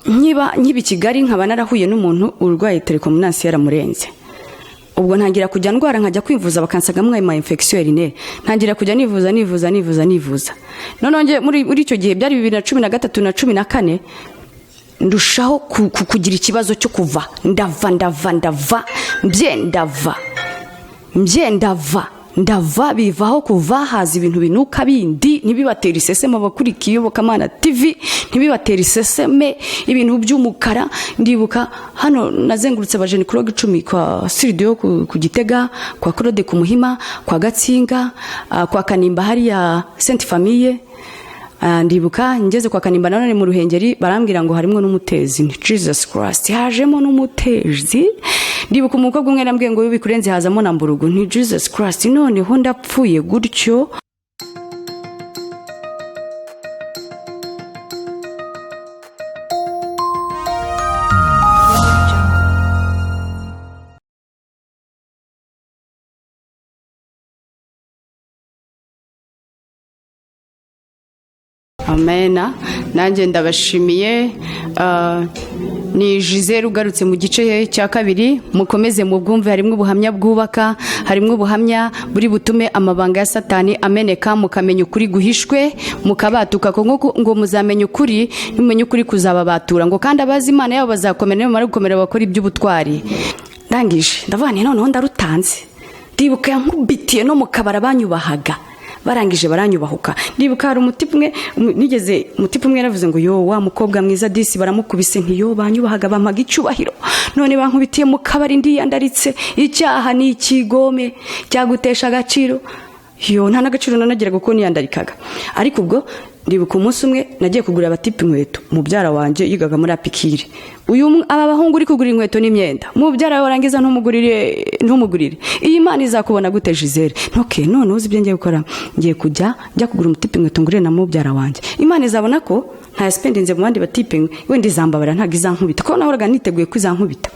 nkiba Kigali nkaba narahuye n'umuntu urwaye telekomunansi yaramurenze. Ubwo ntangira kujya ndwara nkajya kwivuza bakansaga ama infection urinaire. Ntangira kujya nivuza. None muri icyo gihe byari 2013 na 14 ndushaho kugira ikibazo cyo kuva ndava bivaho kuva haza ibintu binuka bindi ntibibatera iseseme abakurikiye ubuhamya TV ntibibatera iseseme ibintu by'umukara. Ndibuka hano nazengurutse abajenikologe 10 kwa studio ku Gitega, kwa Claude ku Muhima, kwa Gatsinga, kwa Kanimba hari ya Sainte Famille. Ndibuka ngeze kwa Kanimba none mu Ruhengeri barambwira ngo harimo n'umutezi. Ni Jesus Christ hajemo n'umutezi. Ndibuka umukobwa umwe nambwiye ngo bikurenze hazamo na mburugu. Ni Jesus Christ none ho ndapfuye gutyo. Amena nanjye ndabashimiye. Ni Giselle ugarutse mu gice cya kabiri. Mukomeze mu bwumve, harimo ubuhamya bwubaka, harimo ubuhamya buri butume amabanga ya Satani ameneka, mukamenya ukuri guhishwe, mukabatuka ngo muzamenya ukuri, mumenye ukuri kuzababatura ngo kandi abazi Imana yabo bazakomera n'imara gukomera bakora iby'ubutwari. Ndangije ndavanye noneho ndarutanze. Ndibuka yankubitiye no mukabara banyubahaga. Barangije baranyubahuka. Ndibuka hari umutipumwe nigeze umutipumwe yaravuze ngo yo wa mukobwa mwiza disi baramukubise ntiyo banyubahaga bampaga icyubahiro. None bankubitiye mu kabari ndiyandaritse. Icyaha ni ikigome cyagutesha agaciro. Yo nta nagaciro nanagiraga kuko niyandarikaga. Ariko ubwo ndibuka umunsi umwe nagiye kugura abatipe inkweto. Mubyara wanje yigaga muri apikire. Uyu aba bahungu uri kugura inkweto n'imyenda. Mubyara warangiza ntumugurire. Iyi Imana izakubona gute Giselle? Ntoke none uzi ibyo ngiye gukora. Ngiye kujya kugura umutipe inkweto ngure na mubyara wanje. Imana izabona ko nta spendinze mu bandi batipe wenda izambabara ntago izankubita. Ko nahoraga niteguye kwizankubita.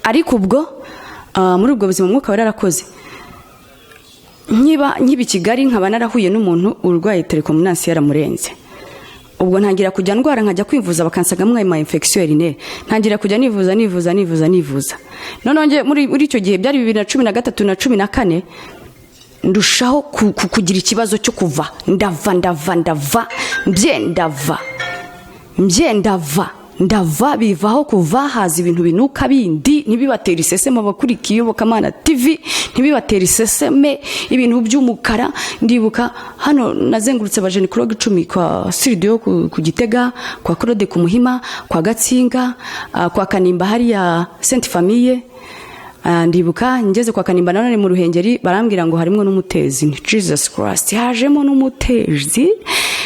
Ariko ubwo muri ubwo buzima mwuka wararakoze. Nkiba Kigali nkaba narahuye n'umuntu urwaye telekomunansi yaramurenze. Ubwo ntangira kujya ndwara nkajya kwivuza bakansaga ama infection urinaire. Ntangira kujya nivuza. None muri icyo gihe byari 2013 na 14 ndushaho kugira ikibazo cyo kuva ndava bivaho kuva haza ibintu binuka bindi ntibibatera iseseme abakurikiye ubuhamya TV ntibibatera iseseme ibintu by'umukara. Ndibuka hano nazengurutse abajenikologe 10 kwa studio ku Gitega, kwa Claude ku Muhima, kwa Gatsinga, kwa Kanimba hari ya Sainte Famille. Ndibuka ngeze kwa Kanimba none mu Ruhengeri barambwira ngo harimo n'umutezi. Ni Jesus Christ hajemo n'umutezi.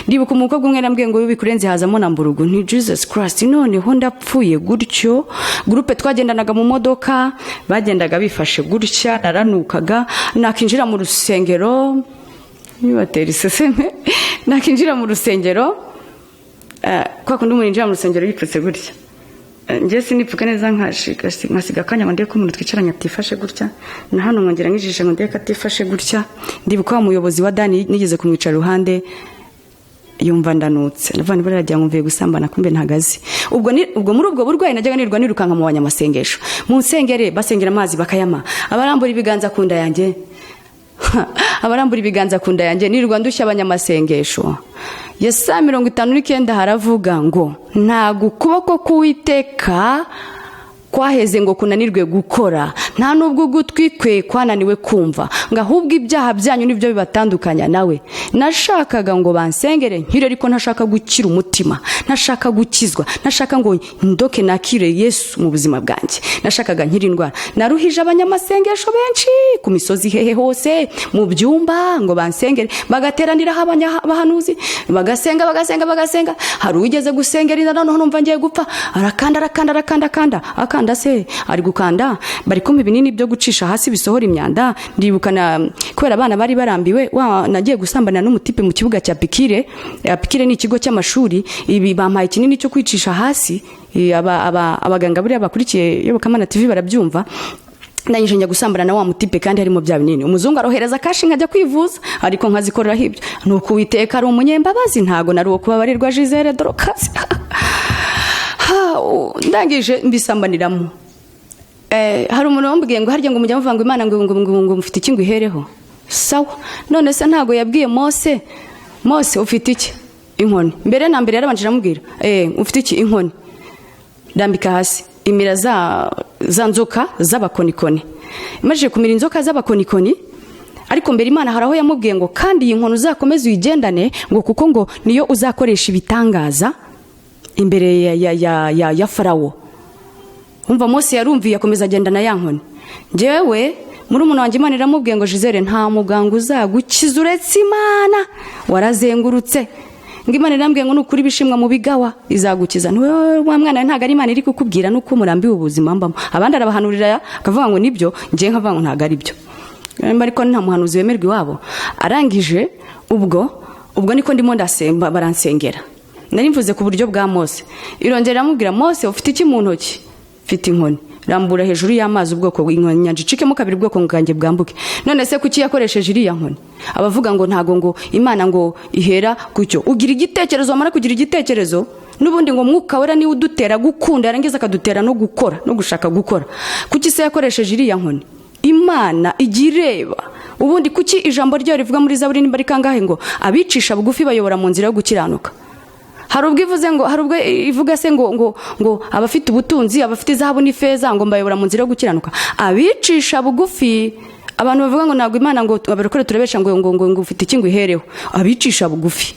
Ndibuka umukobwa umwe nambwiye ngo bikurenze hazamo na mburugu. Ni Jesus Christ none ho ndapfuye gutyo. Groupe twagendanaga mu modoka bagendaga bifashe gutya naranukaga nakinjira mu rusengero nibatera iseseme nakinjira mu rusengero kwa kundi umuntu yinjira mu rusengero yipfutse gutya. Ngiye sinipfuka neza nkasiga kanya ngo ndiye ko umuntu twicaranye atifashe gutya na hano nkongera nkijishe ngo ndiye katifashe gutya. Ndibuka umuyobozi wa Dani nigeze kumwicara ruhande yumva ndanutse navani barajya ngumviye gusambana kumbe ntagazi. Ubwo muri ubwo burwayi najyaga nirwa nirukanka mu banyamasengesho mu nsengere basengera amazi bakayama abarambura ibiganza kunda yanjye nirwa ndushya abanyamasengesho. Yesa 59 haravuga ngo nta gukuboko kuwiteka kwaheze ngo kunanirwe gukora nta nubwo gutwi kwe kwananiwe kumva ngo ahubwo ibyaha byanyu nibyo bibatandukanya nawe. Nashakaga ngo bansengere nkire ariko ntashaka gukira umutima, ntashaka gukizwa, ntashaka ngo ndoke nakire Yesu mu buzima bwanjye. Nashakaga nkiri indwara. Naruhije abanyamasengesho benshi ku misozi hehe hose mu byumba ngo bansengere bagateranira abahanuzi bagasenga. Hari ugeze gusengera inda none numva ngiye gupfa arakanda se ari gukanda bari kumpa ibinini byo gucisha hasi bisohora imyanda. Ndibukana kubera abana bari barambiwe nagiye gusambana n'umutipe mu kibuga cya Pikire. Pikire ni ikigo cy'amashuri. Ibi bampaye ikinini cyo kwicisha hasi. Abaganga buri abakurikiye ubuhamya TV barabyumva. Ndangije njya gusambana na wa mutipe kandi harimo bya binini. Umuzungu arohereza kashi nkajya kwivuza ariko nkazikorera hibyo. Nuko Uwiteka ari umunyembabazi ntago nari uwo kubabarirwa Giselle Dorcas. ndangije mbisambaniramo. Hari umuntu wambwiye ngo harya ngo mujya muvuga ngo Imana ngo mufite iki ngo ihereho. Sawa, none se ntago yabwiye Mose ufite iki? Inkoni. Mbere na mbere yarabanje aramubwira ufite iki? Inkoni. Ndambika hasi imira za nzoka z'abakonikoni. Imajije kumira inzoka z'abakonikoni, ariko mbere Imana haraho yamubwiye ngo kandi iyi nkono uzakomeze uyigendane ngo kuko ngo niyo uzakoresha ibitangaza imbere ya Farawo. Umva Mose yarumviye akomeza agendana ya nkoni. Jewe muri umuntu wanjye Imana iramubwiye ngo Giselle nta muganga uzagukiza uretse Imana, warazengurutse. Ngo Imana irambwiye ngo nukuri bishimwa mu bigawa izagukiza. Nwe wa mwana ntago ari Imana iri kukubwira nuko murambiwe ubuzima mbamo. Abandi arabahanurira akavuga ngo nibyo, ngiye nkavuga ngo ntago ari byo. Ariko nta muhanuzi wemerwa iwabo. Arangije ubwo niko ndimo ndasemba baransengera. Nari mvuze ku buryo bwa Mose. Irongera iramubwira Mose ufite iki mu ntoki? Mfite inkoni. Rambura hejuru y'amazi ubwoko bw'inyanja icikemo kabiri ubwoko bwanjye bwambuke. None se kuki yakoresheje iriya nkoni? Abavuga ngo ntago ngo Imana ngo ihera gutyo. Ugira igitekerezo, amara kugira igitekerezo n'ubundi ngo mwuka wera ni udutera gukunda, yarangiza akadutera no gukora no gushaka gukora. Kuki se yakoresheje iriya nkoni? Imana igireba. Ubundi kuki ijambo ryo rivuga muri Zaburi nimba rikangahe ngo abicisha bugufi bayobora mu nzira yo gukiranuka? Hari ubwo ivuga se ngo abafite ubutunzi, abafite zahabu n'ifeza ngo mbayobora mu nzira yo gukiranuka. Abicisha bugufi, abantu bavuga ngo ntabwo Imana ngo abarokore turebesha ngo ufite iki ngo ihereho. Abicisha bugufi.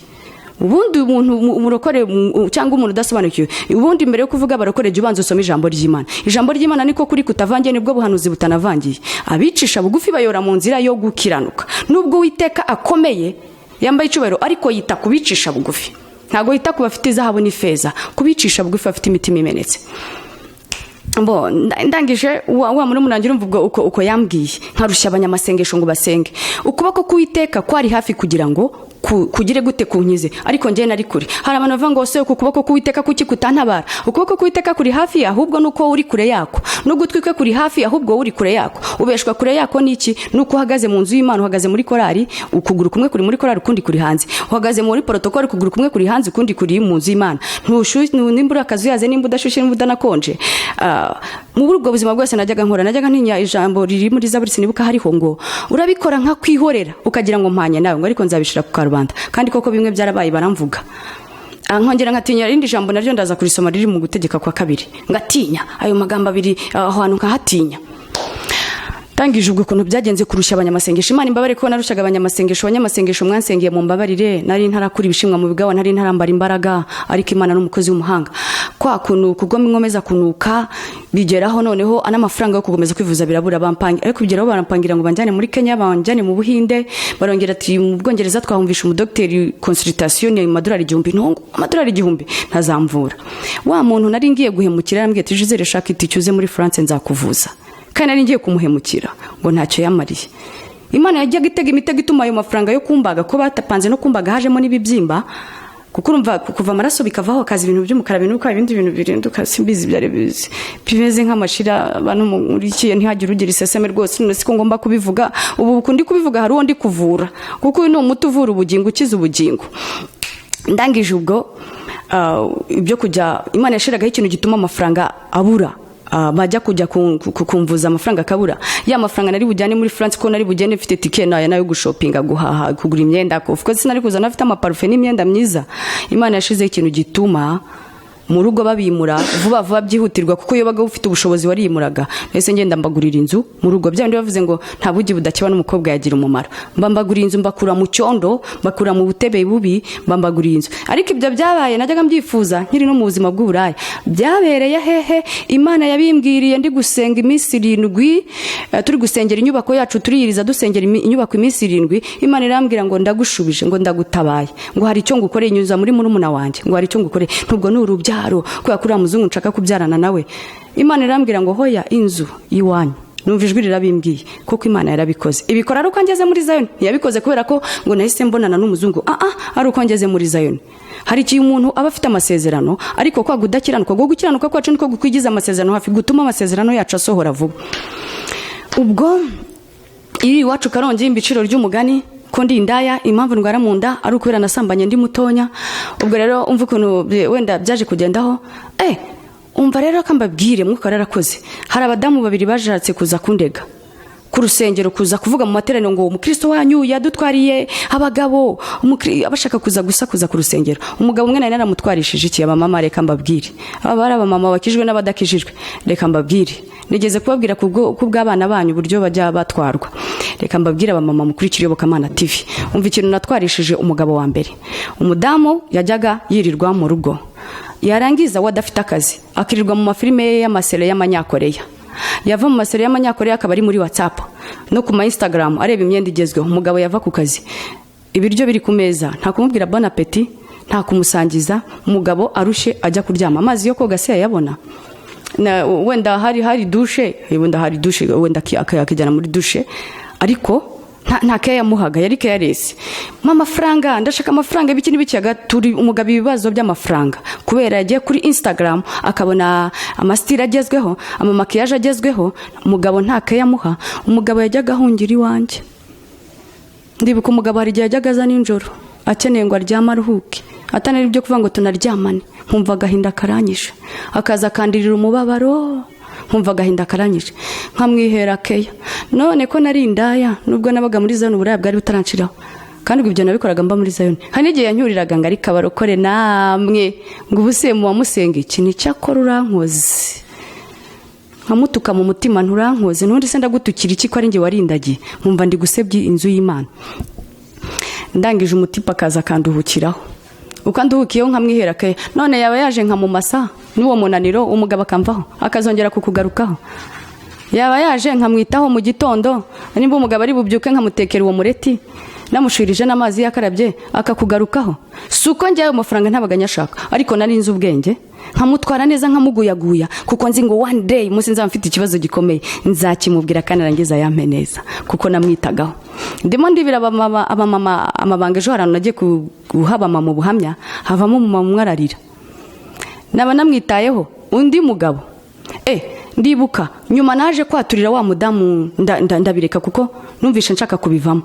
Ubundi umuntu umurokore cyangwa umuntu udasobanukiwe, ubundi mbere yo kuvuga abarokore jya ubanza usome ijambo ry'Imana. Ijambo ry'Imana niko kuri kutavangiye nibwo buhanuzi butanavangiye. Abicisha bugufi bayobora mu nzira yo gukiranuka. Nubwo Uwiteka akomeye yambaye icyubahiro, ariko yita kubicisha bugufi. Ntago yita ku bafite zahabu n'ifeza, kubicisha bugufi bafite imitima imenetse. Ndangije wa muri munangira umvuga uko yambwiye nkarushya abanyamasengesho ngo basenge. Ukuboko k'Uwiteka kwari hafi kugira ngo kugire gute kunkize, ariko ngiye nari kure. Hari abantu bavuga ngo se ukuboko k'Uwiteka kuki kutantabara? Ukuboko k'Uwiteka kuri hafi, ahubwo nuko uri kure yako. N'ugutwi kwe kuri hafi, ahubwo uri kure yako. Ubeshwa kure yako niki? Nuko uhagaze mu nzu y'Imana, uhagaze muri korari, ukuguru kumwe kuri muri korari ukundi kuri hanze. Uhagaze muri protocole, ukuguru kumwe kuri hanze ukundi kuri mu nzu y'Imana. Nimbura akazi yaze, nimba udashushe, nimba udanakonje. Mu buryo buzima bwose najyaga ntinya ijambo riri muri Zaburi sinibuka hariho ngo urabikora nka kwihorera ukagira ngo mpanye nawe ngo ariko nzabishira ku karubanda. Kandi koko bimwe byarabaye baramvuga. Nkongera nkatinya irindi jambo naryo ndaza kurisoma riri mu gutegeka kwa 2. Ngatinya ayo magambo abiri ahantu nkahatinya. Tangije ubwo kuntu byagenze kurusha abanyamasengesho. Imana imbabare ko narushaga abanyamasengesho mwansengeye mu mbabarire, nari ntarakura ibishimwa mu bigawa, nari ntarambara imbaraga, ariko Imana n'umukozi w'umuhanga. Kwa kuntu kugo mwomeza kunuka bigeraho noneho anamafaranga yo kugomeza kwivuza birabura bampangi, ariko bigeraho barampangira ngo banjane muri Kenya, banjane mu Buhinde, barongera ati mu Bwongereza twahumvisha umudokiteri consultation ya madolari 1000, no amadolari 1000 ntazamvura. Wa muntu nari ngiye guhemukira yambwiye ati Giselle shaka iticyuze muri France nzakuvuza. Kandi nari ngiye kumuhemukira ngo ntacyo yamariye. Imana yajyaga itega imitego ituma ayo mafaranga yo kumbaga ko batapanze no kumbaga hajemo n'ibibyimba, kuko urumva kuva amaraso bikavaho kazi ibintu by'umukara binuka, ibindi bintu birinduka simbizi byari bizi bimeze nk'amashira abantu muri kiye ntihagire ugira iseseme rwose. None siko ngomba kubivuga ubu kundi kubivuga hari undi kuvura, kuko ni umuti uvura ubugingo, ukiza ubugingo. Ndangije ubwo ibyo kujya Imana yashiragaho ikintu gituma amafaranga abura. Bajya kujya kumvuza amafaranga kabura. Ya mafaranga nari bujyane muri France ko nari bugende mfite ticket nayo gushopinga, guhaha, kugura imyenda, ko of course nari kuzana afite amaparufe n'imyenda myiza. Imana yashize ikintu gituma mu rugo babimura vuba byihutirwa, kuko iyo baga ufite ubushobozi warimuraga. Ese ngenda mbagurira inzu mu rugo, byandi bavuze ngo nta bugi budakiba n'umukobwa yagira umumaro. Mbagurira inzu, mbakura mu cyondo, mbakura mu butebe bubi, mbagurira inzu. Ariko ibyo byabaye najyaga mbyifuza nkiri no mu buzima bw'uburayi. Byabereye hehe? Imana yabimbwiriye ndi gusenga iminsi 7, turi gusengera inyubako yacu, turiyiriza dusengera inyubako iminsi 7. Imana irambwira ngo ndagushubije, ngo ndagutabaye, ngo hari icyo ngukoreye, inyuza muri murumuna wanjye, ngo hari icyo ngukoreye. Ntubwo n'urubya kwa kuri amuzungu nshaka kubyarana nawe. Imana irambwira ngo hoya inzu iwanyu. Numva ijwi rirabimbwiye, kuko Imana yarabikoze. Ibikora ari uko ngeze muri Zion. Yabikoze kubera ko ngo nahise mbonana n'umuzungu. Ari uko ngeze muri Zion. Hari iki umuntu aba afite amasezerano, ariko kwa gudakiranuka, go gukiranuka kwacu niko gukwigiza amasezerano hafi gutuma amasezerano yacu asohora vuba. Ubwo iri iwacu Karongi imbiciro ry'umugani ko ndi indaya, impamvu ndwara mu nda ari ukubera nasambanye ndi mutonya. Ubwo rero umva ukuntu wenda byaje kugendaho. umva rero akambabwire mwuka yarakoze. Hari abadamu babiri bashatse kuza kundega ku rusengero, kuza kuvuga mu materaniro ngo umukristo wanyu yadutwariye abagabo, abashaka kuza gusakuza ku rusengero. Umugabo umwe nari naramutwarishije iki, abamama reka mbabwire, aba bari abamama bakijwe n'abadakijijwe, reka mbabwire, nigeze kubabwira kubw'abana banyu uburyo bajya batwarwa. Reka mbabwire abamama mukurikira Iyobokamana TV, umva ikintu natwarishije umugabo wa mbere. Umudamu yajyaga yirirwa mu rugo, yarangiza wadafite akazi akirirwa mu mafilime y'amasere y'amanyakoreya, yava mu masere y'amanyakoreya akaba ari muri WhatsApp no ku Instagram areba imyenda igezweho. Umugabo yava ku kazi, ibiryo biri ku meza, nta kumubwira bon appétit, nta kumusangiza. Umugabo arushe ajya kuryama, amazi yo koga se yayabona? Wenda hari dushe, wenda akajyana muri dushe, ariko nta keya yamuhaga, yari keyaresi. Amafaranga, ndashaka amafaranga, ibiki n'ibiki, turi umugabo ibibazo by'amafaranga kubera yagiye kuri Instagram akabona amasitiri agezweho, amamakiyaje agezweho. Umugabo nta keya yamuha. Umugabo yajyaga ahungira iwanjye. Ndibuka umugabo hari igihe yajyaga aza nijoro akeneye ngo aryame aruhuke, atanari ibyo kuvuga ngo tunaryamane, nkumva agahinda karanyishe, akaza akandirira umubabaro, nkumva agahinda karanyishe, nkamwihera keya. None ko nari indaya, nubwo nabaga muri zone uburaya bwari butaranshiraho, kandi ibyo nabikoraga mba muri zone. Hari igihe yanyuriraga ngo ariko abarokore namwe ngo ubuse mu wamusenga iki ni cyakora urankoze, nkamutuka mu mutima nturankoze, n'undi se ndagutukira iki ko ari nge warindagiye, nkumva ndi gusebya inzu y'Imana. Ndangije umutipa akaza akanduhukiraho, ukanduhukiyeho nkamwihera keya. None yaba yaje nkamumasa n'uwo munaniro, umugabo akamvaho akazongera kukugarukaho. Yaba yaje nkamwitaho mu gitondo, nimba umugabo ari bubyuke nkamutekera uwo mureti, namushirije n'amazi yakarabye akakugarukaho. Suko njyayo amafaranga ntabaga nyashaka, ariko nari nzi ubwenge, nkamutwara neza, nkamuguyaguya, kuko nzi ngo one day munsi nzamfite ikibazo gikomeye nzakimubwira kandi arangiza yampaye neza, kuko namwitagaho. Ndimo ndibira abamama amabanga ejo harano nagiye kuhaba mu buhamya, havamo umumama umwe ararira, naba namwitayeho. Undi mugabo ndibuka nyuma naje kwaturira wa mudamu, ndabireka kuko numvishe nshaka kubivamo.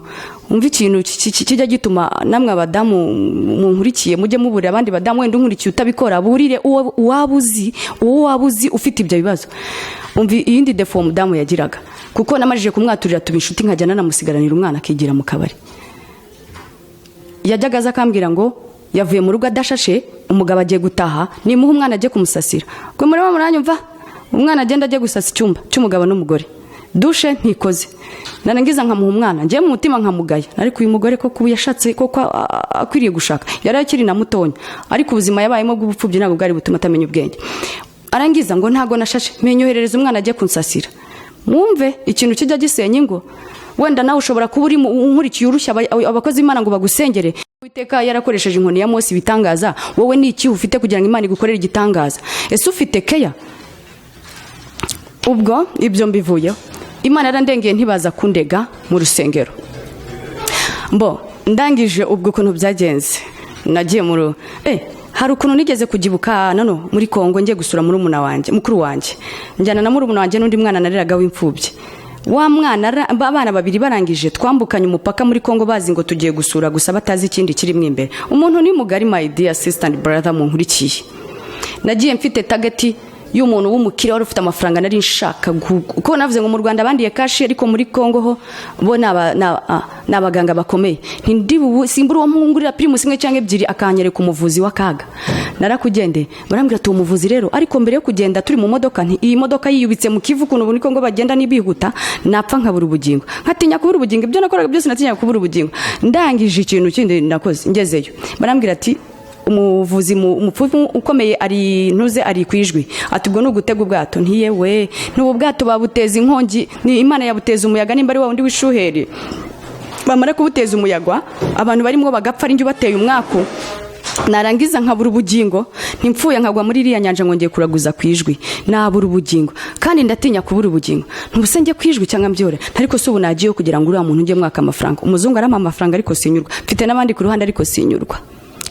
Umva ikintu kijya gituma namwe abadamu munkurikiye mujye mubura abandi badamu, wenda unkurikiye utabikora, burire uwo wabuzi ufite ibyo bibazo. Umva iyindi defo mudamu yagiraga, kuko namajije kumwaturira tubishuti, nkajyana namusigaranira umwana akigira mu kabari. Yajyaga aza akambwira ngo yavuye mu rugo adashashe, umugabo agiye gutaha, nimuha umwana agiye kumusasira. Gwe murimo muranyumva? Umwana agenda agiye gusasa icyumba cy'umugabo n'umugore, dushe ntikoze. Narangiza nkamuha umwana, ngiye mu mutima nkamugaya, ariko uyu mugore koko yashatse, koko akwiriye gushaka, yari akiri na mutonya, ariko ubuzima yabayemo bw'ubupfubyi ntabwo bwari butuma atamenya ubwenge. Arangiza ngo ntago nashashe, menyoherereza umwana agiye kunsasira. Mwumve ikintu kijya gisenya ingo. Wenda nawe ushobora kuba uri unkurikiye urushya abakozi Imana ngo bagusengere. Uwiteka yarakoresheje inkoni ya Mose bitangaza, wowe ni iki ufite kugira ngo Imana igukorere igitangaza? Ese ufite keya? Ubwo ibyo mbivuyeho, Imana yarandengeye ntibaza kundega mu rusengero. Ndangije ubwo ukuntu byagenze, nagiye hari ukuntu nigeze kugibuka nano muri Kongo, ngiye gusura mukuru wanjye, njyana na murumuna wanjye n'undi mwana nareraga w'imfubyi. Wa mwana abana babiri barangije twambukanye umupaka muri Kongo, bazi ngo tugiye gusura, gusa batazi ikindi kirimo imbere. Umuntu ni mugari, my dear sister and brother munkurikiye, nagiye mfite target y'umuntu w'umukire wari ufite amafaranga nari nshaka, kuko navuze ngo mu Rwanda bandiye kashi, ariko muri Kongo ho bo n'abaganga bakomeye. Simbura uwo mpungurira primus imwe cyangwa ebyiri akanyereka umuvuzi w'akaga. Narakugendeye barambwira ati umuvuzi rero, ariko mbere yo kugenda turi mu modoka, iyi modoka yiyubitse mu kivu, kuno muri Kongo bagenda nibihuta, napfa nkabura ubugingo, nkatinya kubura ubugingo. Ibyo nakoraga byose natinya kubura ubugingo. Ndangije ikintu kindi nakoze, ngezeyo barambwira ati umuvuzi umupfumu ukomeye ari ntuze ari kwijwi, ati ubwo n'ugutega ubwato. Ntiyewe n'ubu bwato babuteza inkongi, ni Imana yabuteza umuyaga, nimba ari wa wundi wishuhere bamara kubuteza umuyaga abantu barimo bagapfa, ari njye bateye umwako. Narangiza nkabura ubugingo, ntimpfuye nkagwa muri iriya nyanja ngo ngiye kuraguza kwijwi, nabura ubugingo, kandi ndatinya kubura ubugingo. Ntubuse njye kwijwi cyangwa mbyore, ariko se ubu nagiye kugira ngo uriya muntu njye mwaka amafaranga. Umuzungu arampa amafaranga ariko sinyurwa, mfite n'abandi ku ruhande ariko sinyurwa,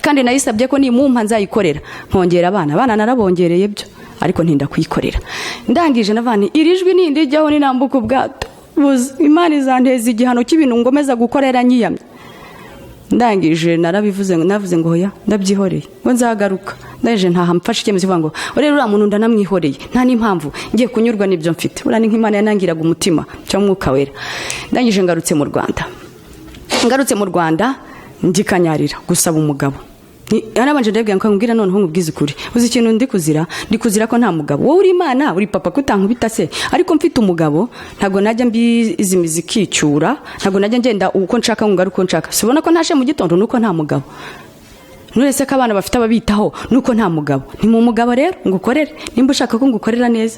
kandi nayisabye ko nimumpa nzayikorera, nkongera abana narabongereye byo, ariko ntinda kuyikorera. Ndangije navani irijwi nindi jyaho ninambuka ubwato, Imana izanteza igihano cy'ibintu ngomeza gukorera nyiyamye. Ndangije narabivuze ngo navuze ngo hoya ndabyihoreye, ngo nzagaruka. ndaje ntaha mfashe icyemezo kivuga ngo rero uriya muntu ndanamwihoreye nta n'impamvu ngiye kunyurwa n'ibyo mfite uriya ni nk'Imana yanangiraga umutima cyangwa umwuka wera. Ndangije ngarutse mu Rwanda ndikanyarira gusaba umugabo. Yarabanje ndabwira ngo nkubwira noneho nkubwize ukuri uzi ikintu ndi kuzira ko nta mugabo wowe uri Imana uri papa kutankubita se ariko mfite umugabo ntago najya mbizimiza ikicyura ntago najya ngenda uko nshaka ngo ngaruko nshaka sibona ko ntashe mu gitondo nuko nta mugabo nurese ko abana bafite ababitaho nuko nta mugabo ni mu mugabo rero ngukorere nimba ushaka ko ngukorera neza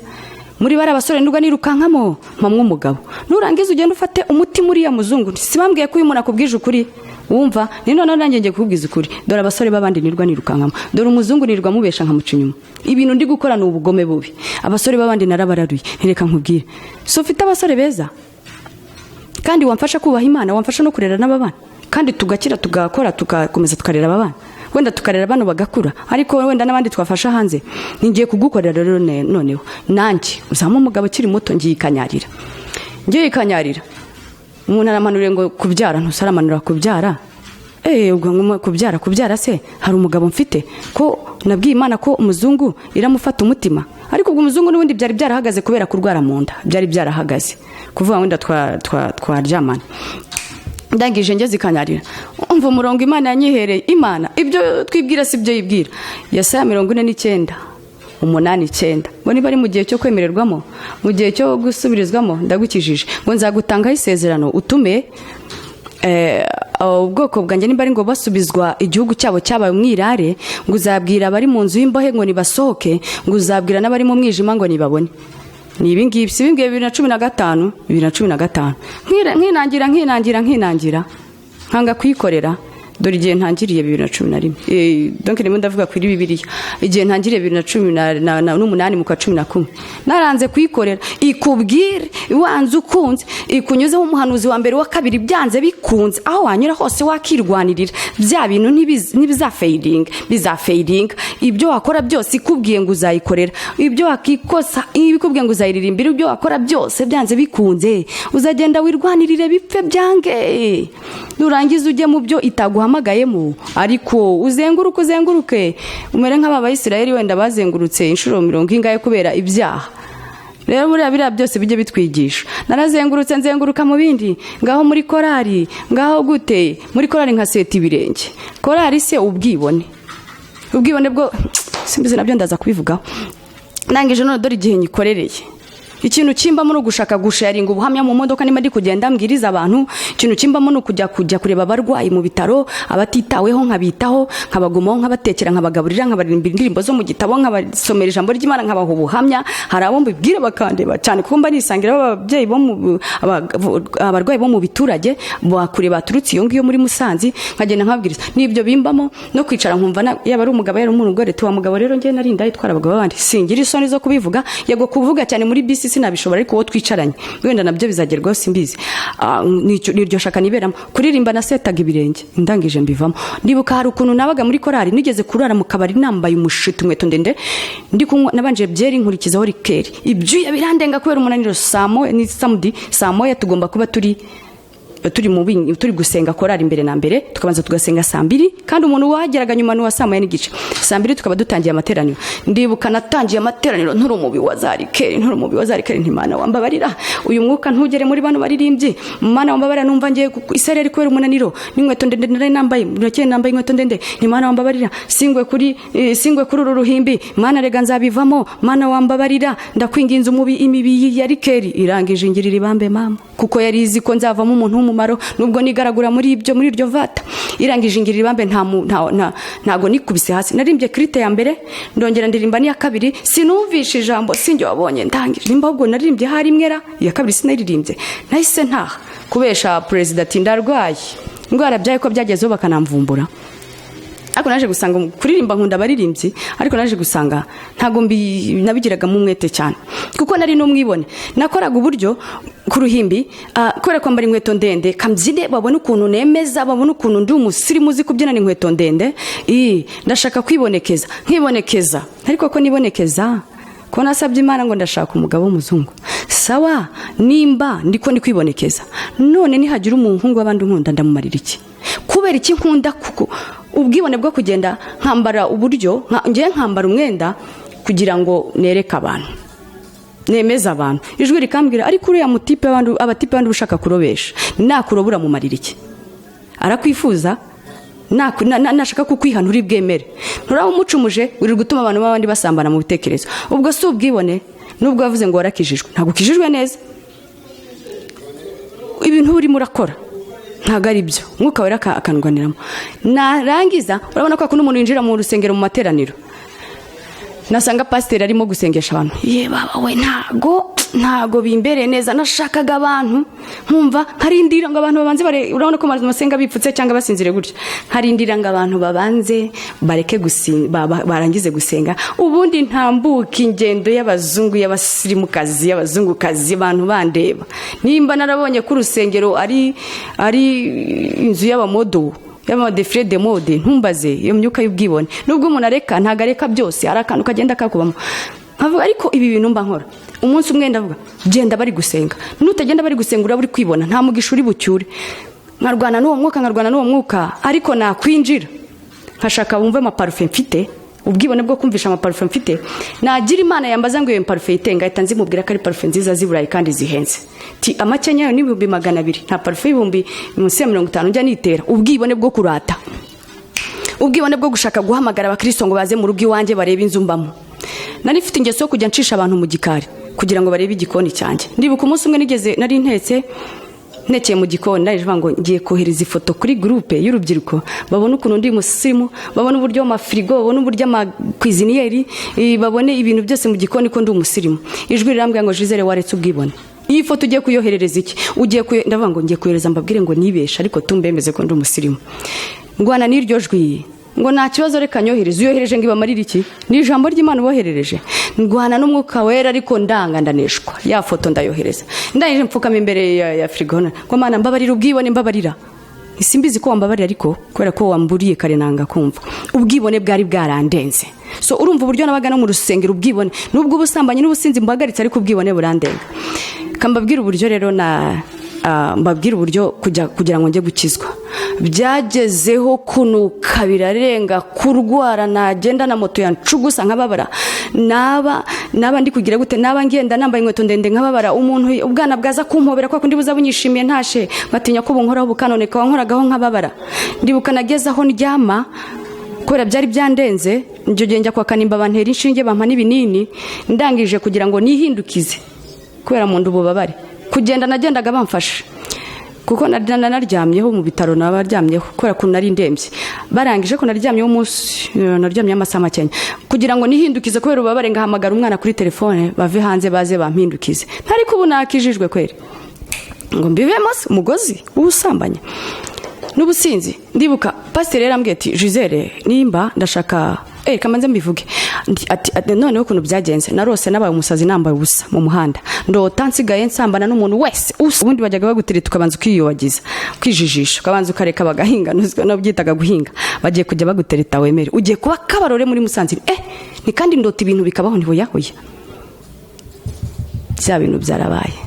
muri bara abasore ndugwa nirukankamo mpamwe umugabo nurangiza ugenda ufate umuti muri ya muzungu sibambwiye ko uyu muntu akubwije ukuri wumva ni none nanjye ngiye kubwiza ukuri dore abasore babandi nirwa nirukankamo dore umuzungu nirwa mubesha nkamuca inyuma ibintu ndi gukora ni ubugome bubi abasore babandi narabararuye ntireka nkubwire so ufite abasore beza kandi wamfasha kubaha Imana wamfasha no kurera n'ababana kandi tugakira tugakora tugakomeza tukarera ababana wenda tukarera abana bagakura ariko wenda n'abandi twafasha hanze ngiye kugukorera rero noneho nanjye uzamo umugabo kiri muto ngiye ikanyarira umuntu aramanuriye ngo kubyara ntusaramanura kubyara ubwo kubyara se hari umugabo mfite ko nabwiye Imana ko umuzungu iramufata umutima ariko ubwo umuzungu n'ubundi byari byarahagaze kubera kurwara mu nda byari byarahagaze kuvuga wenda twaryamana ndangije ngeze ikanyarira umva umurongo Imana yanyihereye Imana ibyo twibwira si byo yibwira Yesaya 49:8 ngo niba ari mu gihe cyo kwemererwamo mu gihe cyo gusubirizwamo ndagukijije ngo nzagutangaho isezerano utume ubwoko bwanjye niba ari ngo basubizwa igihugu cyabo cyabaye umwirare ngo uzabwira abari mu nzu y'imbohe ngo nibasohoke ngo uzabwira n'abari mu mwijima ngo nibabone ni ibingibi si ibingibi 2015 nkinangira nkanga kuyikorera dore igihe ntangiriye 2011 donc ndimo ndavuga kuri Bibiliya igihe ntangiriye 2018 mu kwa 11 naranze kuyikorera ikubwire wanze ukunze ikunyuzeho umuhanuzi wa mbere wa kabiri byanze bikunze aho wanyura hose wakirwanirira bya bintu bizafading ibyo wakora byose ikubwiye ngo uzayikorera ibyo wakikosa ibikubwiye ngo uzayiririmbira ibyo wakora byose byanze bikunze uzagenda wirwanirire bipfe byange nurangiza ujye mu byo itaguhamagayemo ariko uzenguruke umere nk'aba Bayisiraheli wenda bazengurutse inshuro 70 kubera ibyaha rero buriya byose bijye bitwigisha nzenguruka mu bindi ngaho muri korari ngaho gute muri korari nka seta ibirenge korari se ubwibone bwo simbize nabyo ndaza kubivugaho nangije none dore igihe nyikorereye ikintu kimbamo no gushaka gusharinga ubuhamya mu modoka nima ndi kugenda mbwiriza abantu ikintu kimbamo no kujya kureba abarwayi mu bitaro abatitaweho nkabitaho nkabagumaho nkabatekera nkabagaburira nkabarimbira indirimbo zo mu gitabo nkabasomera ijambo ry'Imana nkabaha ubuhamya hari abo mbibwira bakandeba cyane kuko mba nisangira ababyeyi bo abarwayi bo mu biturage bakure baturutse iyo ngiyo muri Musanzi nkagenda nkabwiriza nibyo bimbamo no kwicara nkumva yaba ari umugabo yari umugore tuwa mugabo rero ngiye narinda yitwara abagabo bandi singira isoni zo kubivuga yego kuvuga cyane muri bisi sinabishobora ariko wo twicaranye wenda nabyo bizagerwaho simbizi niryo shaka niberamo kuririmba na setaga ibirenge ndangije mbivamo ndibuka hari ukuntu nabaga muri korari nigeze kurara mu kabari nambaye umushito inkweto ndende ndi kunywa nabanje byeri nkurikizaho rikeri ibyo birandenga kubera umunaniro ni samedi saa moya tugomba kuba turi gusenga korari imbere na mbere tukabanza tugasenga saa 2 kandi umuntu wageraga nyuma ni wa saa 1:30 saa 2 tukaba dutangiye amateraniro ndibuka natangiye amateraniro nturi umubi wa zarikeri ntimana wambabarira uyu mwuka ntugere muri bano baririmbye mana wambabarira numva ngiye isereri kubera umunaniro n'inkweto ndende nambaye inkweto ndende ntimana wambabarira singwe kuri uru ruhimbi mana rega nzabivamo mana wambabarira ndakwinginze imibi ya rikeri irangije ingirira ibambe mama kuko yari izi ko nzavamo umuntu w'umumaro nubwo nigaragura muri iryo vata irangije ingirira ibambe ntago nikubise hasi narimbye krite ya mbere ndongera ndirimba ni ya kabiri sinumvishe ijambo sinjye wabonye ndangije nimba ubwo naririmbye hari mwera ya kabiri sinaririmbye nahise ntaha kubesha president ndarwaye indwara byaye ko byagezeho bakanamvumbura ariko naje gusanga kuririmba nkunda baririmbyi ariko naje gusanga ntago nabigiraga mu mwete cyane kuko nari no mwibone nakoraga uburyo ku ruhimbi kore kwambara inkweto ndende kambyine babone ukuntu nemeza babone ukuntu ndi umusirimu uzi kubyina n'inkweto ndende ndashaka nkibonekeza ariko ko nibonekeza ko nasabye Imana ngo ndashaka umugabo w'umuzungu sawa nimba ndiko ndi kwibonekeza none nihagira umuhungu w'abandi nkunda ndamumarira iki kubera iki nkunda ubwibone bwo kugenda nkambara uburyo ngiye nkambara umwenda kugira ngo nereke abantu, nemeza abantu. Ijwi rikambwira ariko uriya mutipe abatipe bandi ushaka kurobesha nakurobura mu marira iki, arakwifuza nashaka kukwihana uri bwemere, nturaho umucumuje uri gutuma abantu b'abandi basambana mu bitekerezo. Ubwo si ubwibone, nubwo wavuze ngo warakijijwe, ntabwo ukijijwe neza. Ibintu urimo urakora ntabwo ari byo, Mwuka Wera akandwaniramo. Narangiza urabona ko umuntu yinjira mu rusengero mu materaniro, nasanga pasiteri arimo gusengesha abantu, ye baba we ntago bimbereye neza, nashakaga abantu nkumva nkarindira ngo abantu babanze urabona ko masenga bipfutse cyangwa basinzire gutya, nkarindira ngo abantu babanze bareke barangize gusenga, ubundi ntambuka ingendo y'abazungu y'abasirimukazi y'abazungukazi, abantu bandeba. Nimba narabonye ko urusengero ari inzu y'abamodo y'amadefire de mode, ntumbaze iyo myuka y'ubwibone. Nubwo umuntu areka ntago areka byose, ari akantu kagenda kakubamo. Nkavuga ariko ibi bintu mba nkora, umunsi umwe ndavuga genda bari gusenga, nutagenda bari gusenga uraba uri kwibona, nta mugisha uri bucyure. Nkarwana n'uwo mwuka ariko nakwinjira nkashaka bumve amaparufe mfite, ubwibone bwo kumvisha amaparufe mfite. Nagira Imana yambaza ngo iyo parufe itenga, ahita nzimubwira ko ari parufe nziza z'Iburayi kandi zihenze. Amakenya yo ni 200,000, nta parufe y'ibihumbi munsi ya 50 njya nitera. Ubwibone bwo kurata, ubwibone bwo gushaka guhamagara abakristo ngo baze mu rugo iwanjye barebe inzu mbamo. Nari mfite ingeso yo kujya ncisha abantu mu gikari kugira ngo barebe igikoni cyanjye. Ndibuka umunsi umwe nari ntekeye mu gikoni, ndaje ngo ngiye kohereza ifoto kuri groupe y'urubyiruko, babone ukuntu ndi musirimu, babone uburyo amafrigo, babone uburyo amakuiziniyeri, babone ibintu byose mu gikoni ko ndi umusirimu. Ijwi rirambwira ngo Giselle waretse ubwibone, iyi foto ugiye kuyoherereza iki? Ndavuga ngo ngiye kohereza mbabwire ngo nibesha ariko tumbemeze ko ndi umusirimu. Ngwana n'iryo jwi ngo nta kibazo reka nyohereze. Uyohereje ngo ibamarire iki? Ni ijambo ry'Imana boherereje. Ndwana n'Umwuka Wera ariko ndangandaneshwa, ya foto ndayohereza. Ndangije mfukama imbere ya frigo ngo Mana mbabarira ubwibone, mbabarira. Simbizi ko wambabarira ariko kubera ko wamburiye kare nanga kumva. Ubwibone bwari bwarandenze. So urumva uburyo nabaga no mu rusengero ubwibone, nubwo ubusambanyi n'ubusinzi mbagaritse ariko ubwibone burandenga. Kambabwira uburyo rero mbabwira uburyo kugira ngo njye gukizwa. Byagezeho kunuka birarenga, kurwara, nagenda na moto yancugusa nkababara, naba ndi kugira gute, naba ngenda nambaye inkweto ndende nkababara, umuntu ubwana bwaza kumpobera kwa kundi buza bunyishimiye ntashe, ngatinya ko bunkoraho bukanoneka, wankoragaho nkababara. Ndibuka nagezaho ndyama kubera byari byandenze, njye njya kwa Kanimba bantera inshinge bampa n'ibinini, ndangije kugira ngo nihindukize kubera mu ndububabare. Kugenda nagendaga bamfasha kuko naryamyeho mu bitaro, nabaryamyeho kubera ko nari ndembye. Barangije ko naryamyeho umunsi, naryamye amasaha make kugira ngo nihindukize kubera ubabare, ngahamagara umwana kuri telefone bave hanze baze bampindukize. Ntari kubu nakijijwe kweri ngo mbivemo umugozi w'ubusambanye n'ubusinzi. Ndibuka pasiteri yarambwiye ati Giselle nimba ndashaka kamanze mbivuge ati noneho ukuntu byagenze, narose nabaye umusazi nambaye ubusa mu muhanda, ndota nsigaye nsambana n'umuntu wese ubundi bajyaga bagutereta ukabanza ukiyobagiza ukijijisha, ukabanza ukareka bagahinga, no byitaga guhinga, bagiye kujya bagutereta wemere ugiye kuba kabarore muri Musanze. Ni kandi ndota ibintu bikabaho ntihoya bya bintu byarabaye.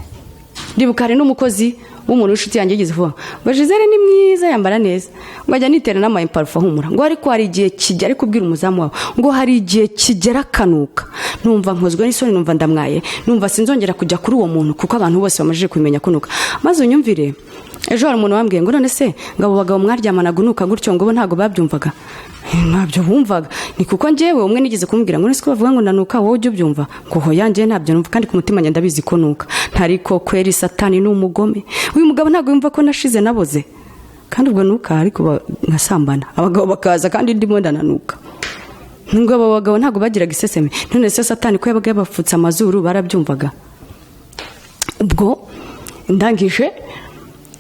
Ndibuka hari n'umukozi w'umuntu w'inshuti yanjye yigeze vuba ngo Giselle ni mwiza yambara neza, ngo ajya nitera n'ama parfum humura, ngo ariko hari igihe kijya ari kubwira umuzamu wawe ngo hari igihe kigera kanuka, numva nkozwe n'isoni, numva ndamwaye, numva sinzongera kujya kuri uwo muntu kuko abantu bose bamajije kumenya kunuka. Maze unyumvire, ejo hari umuntu wambwiye ngo none se ngo abo bagabo mwaryamanaga unuka gutyo ngo bo ntago babyumvaga. Ntabyo bumvaga. Ni kuko njyewe umwe nigeze kumbwira ngo nese ko bavuga ngo nanuka wowe ujye ubyumva, ngo hoya njye ntabyo numva kandi ku mutima njye ndabizi ko nuka. Ntariko kweri Satani ni umugome. Uyu mugabo ntago yumva ko nashize naboze kandi ubwo nuka ariko nkasambana, abagabo bakaza kandi ndimo ndananuka. Ngo abo bagabo ntago bagiraga iseseme, none se Satani ko yabaga yabafutse amazuru barabyumvaga. Ubwo ndangije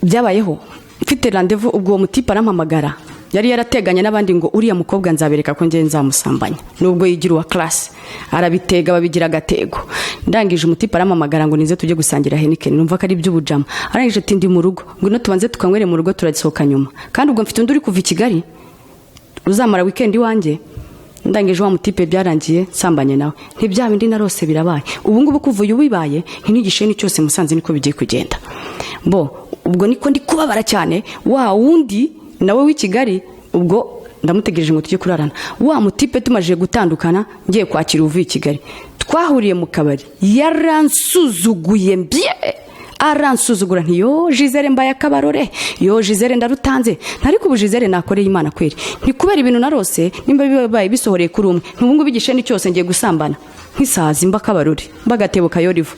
byabayeho mfite rendez-vous, ubwo uwo mutipe arampamagara, yari yarateganya n'abandi ngo uriya mukobwa nzabereka ko ngiye nzamusambanya, nubwo yigira uwa class arabitega babigira agatego. Ndangije umutipe arampamagara ngo nize tujye gusangira Heineken, numva ko ari by'ubujama. Arangije ati ndi mu rugo, ngo no tubanze tukanywere mu rugo turagisohoka nyuma, kandi ubwo mfite undi uri kuva i Kigali uzamara weekend iwanjye. Ndangije wa mutipe byarangiye sambanye nawe, ntibya bindi narose birabaye. Ubu ngubu kuvuye ubibaye ntinigisheni cyose Musanze niko bigiye kugenda. Ubwo niko ndi kubabara cyane, wa wundi nawe w'i Kigali. Ubwo ndamutegereje ngo tujye kurarana. Wa mutipe tumaje gutandukana ngiye kwakira uvuye i Kigali, twahuriye mu kabari, yaransuzuguye mbye, aransuzugura nti yo Giselle mbaye akabarore, yo Giselle ndarutanze, ntari ku Giselle nakoreye Imana kweri, nti kubera ibintu narose nimba bibaye bisohoreye kuri umwe, ntubungu bigisheni cyose ngiye gusambana nk'isazi mba akabarore bagatebo kayorivu.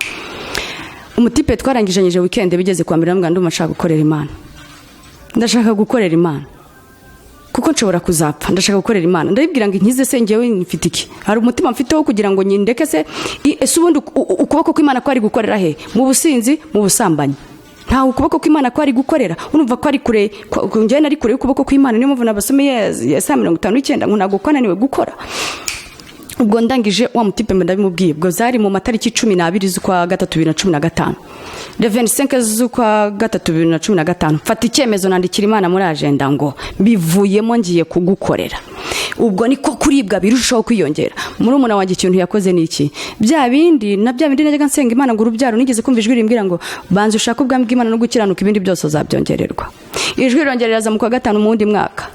Umutipe twarangijanyije weekend bigeze kwa mbere mbwa ndumva nshaka gukorera Imana, ndashaka gukorera Imana kuko nshobora kuzapfa, ndashaka gukorera Imana. Ndabibwira ngo inkize se ngewe nifite iki, hari umutima mfite wo kugira ngo nyindeke se ese ubundi ukuboko kw'Imana ko ari gukorera he? Mu businzi, mu busambanyi? Nta ukuboko kw'Imana ko ari gukorera, urumva ko ari kure, ngewe nari kure y'ukuboko kw'Imana. Niyo mpamvu nabasomeye ya 59 ngo ntabwo kwananiwe gukora. Ubwo ndangije wa mutipe ndabimubwiye, ubwo zari mu matariki 12 z'ukwa 2015, le 25 z'ukwa 2015 mfata icyemezo nandikira Imana muri agenda ngo bivuyemo ngiye kugukorera. Ubwo niko kuribwa birushaho kwiyongera. Murumuna wanjye ikintu yakoze niki, bya bindi najyaga nsenga Imana ngo urubyaro, nigeze kumva ijwi rimbwira ngo banze ushaka ubwami bw'Imana no gukiranuka ibindi byose uzabyongererwa. Ijwi rongereraza mu kwa 5 mu wundi mwaka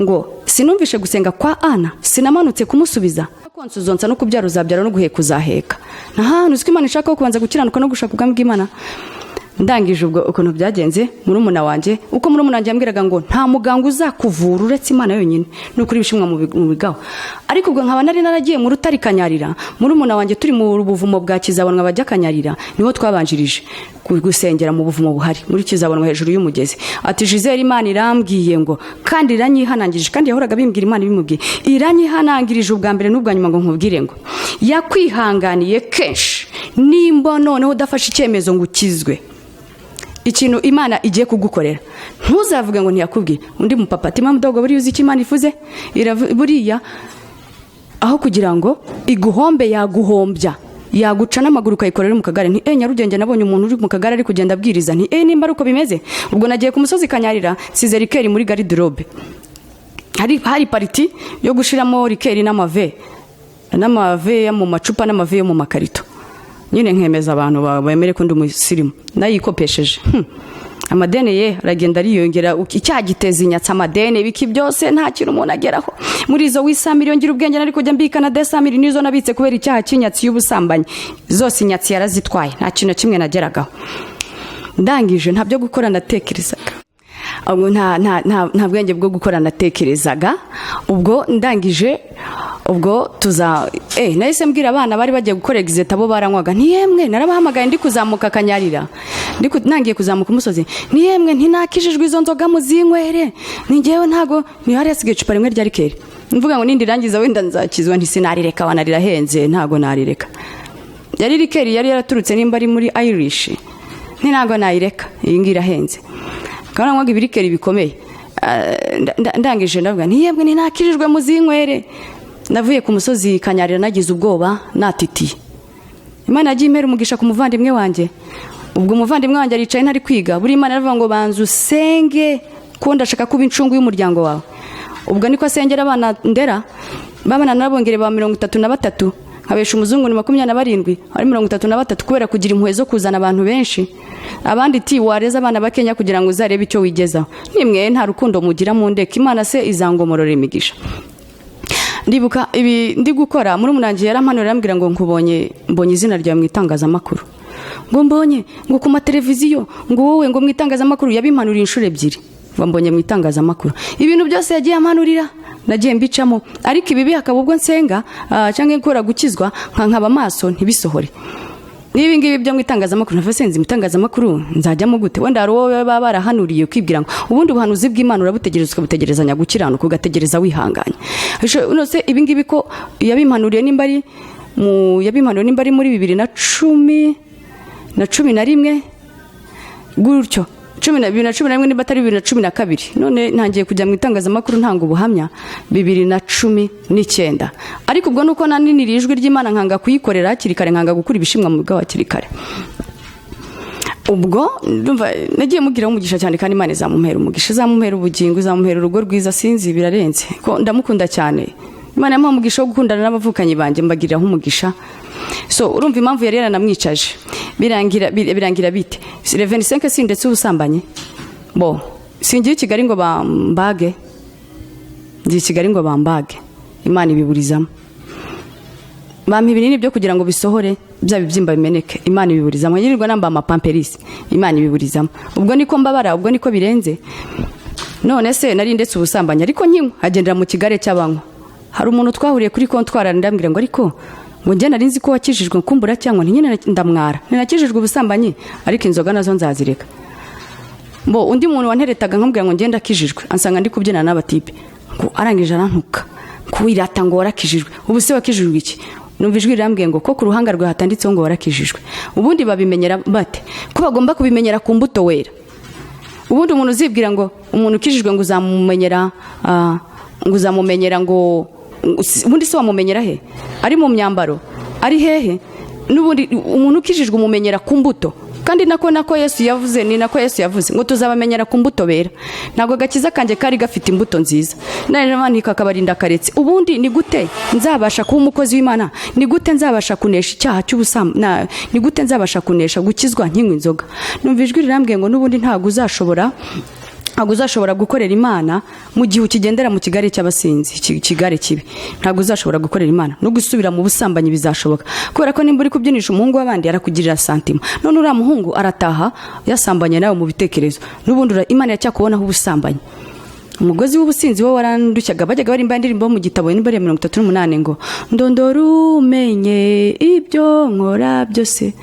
ngo sinumvishe gusenga kwa Ana, sinamanutse kumusubiza konsuzonsa no kubyara uzabyara no guheka uzaheka. Nahantu uziko Imana ishaka kubanza gukiranuka no gushaka ubwami bw'Imana. Ndangije ubwo ukuntu byagenze, murumuna wanjye uko murumuna wanjye yambwiraga ngo nta muganga uzakuvura uretse Imana yonyine, no kuri bishimwa mu bigaho. Ariko ubwo nkaba nari naragiye mu rutari Kanyarira, murumuna wanjye turi mu buvumo bwa Kizabonwa bajya Kanyarira, niho twabanjirije gusengera mu buvumo buhari muri Kizabonwa hejuru y'umugezi. Ati Giselle Imana irambwiye ngo kandi iranyihanangirije, kandi yahoraga bimbwira Imana bimubwiye, iranyihanangirije ubwa mbere n'ubwa nyuma ngo nkubwire ngo yakwihanganiye kenshi, nimba noneho udafashe icyemezo ngo ukizwe ikintu Imana igiye kugukorera, ntuzavuge ngo ntiyakubwiye. Undi mupapa ati mama dogo buriya uzi icyo Imana ifuze, buriya aho kugira ngo iguhombe yaguhombya, yaguca n'amaguru ukayikorera mu kagare. Nti Nyarugenge nabonye umuntu uri mu kagare ari kugenda abwiriza, nti nimba ari uko bimeze. Ubwo nagiye ku musozi Kanyarira size rikeri muri garderobe, hari pariti yo gushiramo rikeri n'amave yo mu macupa n'amave yo mu makarito. Nyine nkemeza abantu bemere ko ndi umusirimu, nayikopesheje amadene ye aragenda ariyongera, icyagiteza inyatsa amadene biki byose nta kintu umuntu ageraho. Muri izo wisamira yongera ubwenge nari kujya mbikana desamiri nizo nabitse kubera icyaha cy'inyatsi y'ubusambanyi, zose inyatsi yarazitwaye, nta kintu kimwe nageragaho. Ndangije nta byo gukora natekerezaga, ubwo nta bwenge bwo gukora natekerezaga. Ubwo ndangije ubwo nahise mbwira abana bari bagiye gukora exit, abo baranywaga, ntiyemwe narabahamagaye ndi kuzamuka Kanyarira, nangiye kuzamuka umusozi, ntiyemwe ntinakijijwe izo nzoga muzinywere, ningewe ntago ntihari hasigaye icupa rimwe rya rikeri, mvuga ngo nindirangiza wenda nzakizwa, ntinarireka, wanarirahenze ntago narireka. Yari rikeri yari yaraturutse nimba ari muri Irish, ntago nayireka, iyi ngira henze kandi nkwaga ibirikeri bikomeye. Ndangije ndavuga ntiyemwe ntinakijijwe muzinywere. Navuye ku musozi Kanyarira nagize ubwoba natitiye. Imana yagiye impera umugisha ku muvandimwe wanjye. Ubwo umuvandimwe wanjye aricaye ntari kwiga, buri Imana aravuga ngo banza usenge ko ndashaka kuba incungu y'umuryango wawe. Ubwo niko asengera abana ndera, babana nabongere ba 33, habesha umuzungu ni 27, ari 33 kubera kugira impuhwe zo kuzana abantu benshi. Abandi ti wareza abana bakenya kugira ngo uzarebe icyo wigezaho. Nimwe nta rukundo mugira mu ndeka, Imana se izangomorora imigisha. Ndibuka ibi ndi gukora, muri umunangiye yarampanura arambwira ngo mbonye izina ryawe mu itangazamakuru, ngo mbonye ngo ku mateleviziyo, ngo wowe ngo mu itangazamakuru. Yabimpanuriye inshuro 2 mbonye mu itangazamakuru. Ibintu byose yagiye ampanurira nagiye mbicamo, ariko ibi hakaba ubwo nsenga cyangwa gukora gukizwa nkaba amaso ntibisohore. Niba ngibi byo mu itangazamakuru nafasenze mu itangazamakuru nzajyamo gute? Wenda ari wowe baba barahanuriye kwibwira ngo ubundi ubuhanuzi bw'Imana urabutegereza ukabutegerezanya gukiranuka, ugategereza wihanganye. Nose ibi ngibi ko yabimpanuriye nimba ari muri 2011 gutyo 2011 niba atari 2012. None ntangiye kujya mu itangazamakuru ntanga ubuhamya 2019. Ariko ubwo nuko naninira ijwi ry'Imana nkanga kuyikorera hakiri kare, nkanga gukura ibishimwa mu bwaho hakiri kare. Ubwo ndumva nagiye mugiraho umugisha cyane, kandi Imana izamumpera umugisha, izamumpera ubugingo, izamumpera urugo rwiza, sinzi birarenze ko ndamukunda cyane. Imana yamuha umugisha wo gukundana n'abavukanyi banjye, mbagiriraho umugisha. So urumva impamvu yari yaranamwicaje birangira bite? 25 ndetse ubusambanye bo singiye i Kigali ngo bambage, ngiye i Kigali ngo bambage, Imana ibiburizamo. Bampa ibinini byo kugira ngo bisohore bya bibyimba bimeneke, Imana ibiburizamo. Yirirwa namba amapamperisi, Imana ibiburizamo. Ubwo niko mbabara, ubwo niko birenze. None se nari ndetse ubusambanyi ariko nkinywa hagendera mu kigare cy'abanywa. Hari umuntu twahuriye kuri kontwara ndambwira ngo ariko ngo njye nari nzi ko wakijijwe kumbura cyangwa nyine ndamwara. Ninakijijwe ubusambanyi ariko inzoga nazo nzazireka. Bo undi muntu wanteretaga nkambwira ngo ngenda akijijwe, ansanga ndi kubyina n'abatipe. Ngo arangije arantuka. Kuwirata ngo warakijijwe. Ubu se wakijijwe iki? Numva ijwi rirambwiye ngo ko ku ruhanga rwe hatanditseho ngo warakijijwe. Ubundi babimenyera bate? Ko bagomba kubimenyera ku mbuto wera. Ubundi umuntu uzibwira ngo umuntu ukijijwe ngo uzamumenyera ngo ubundi se wamumenyera he? Ari mu myambaro? Ari hehe? N'ubundi umuntu ukijijwe umumenyera ku mbuto. Kandi nako Yesu yavuze, ni nako Yesu yavuze ngo tuzabamenyera ku mbuto bera. Ntabwo agakiza kanjye kari gafite imbuto nziza. Nari namantika kabarinda karetse. Ubundi ni gute nzabasha kuba umukozi w'Imana? Ni gute nzabasha kunesha icyaha cy'ubusambanyi? Ni gute nzabasha kunesha gukizwa nkinywa inzoga? Numva ijwi rirambwiye ngo n'ubundi ntabwo uzashobora gukorera Imana mu gihe ukigendera mu kigare cy'abasinzi, kigare kibi. Ntabwo uzashobora gukorera Imana no gusubira mu busambanyi bizashoboka. Kubera ko nimba uri kubyinisha umuhungu w'abandi arakugirira santima. None uriya muhungu arataha yasambanye nawe mu bitekerezo. N'ubundi Imana yacyakubonaho ubusambanyi. Umugozi w'ubusinzi wo warandushyaga bajyaga barimba indirimbo mu gitabo Niba 38 ngo ndondora umenye ibyo nkora byose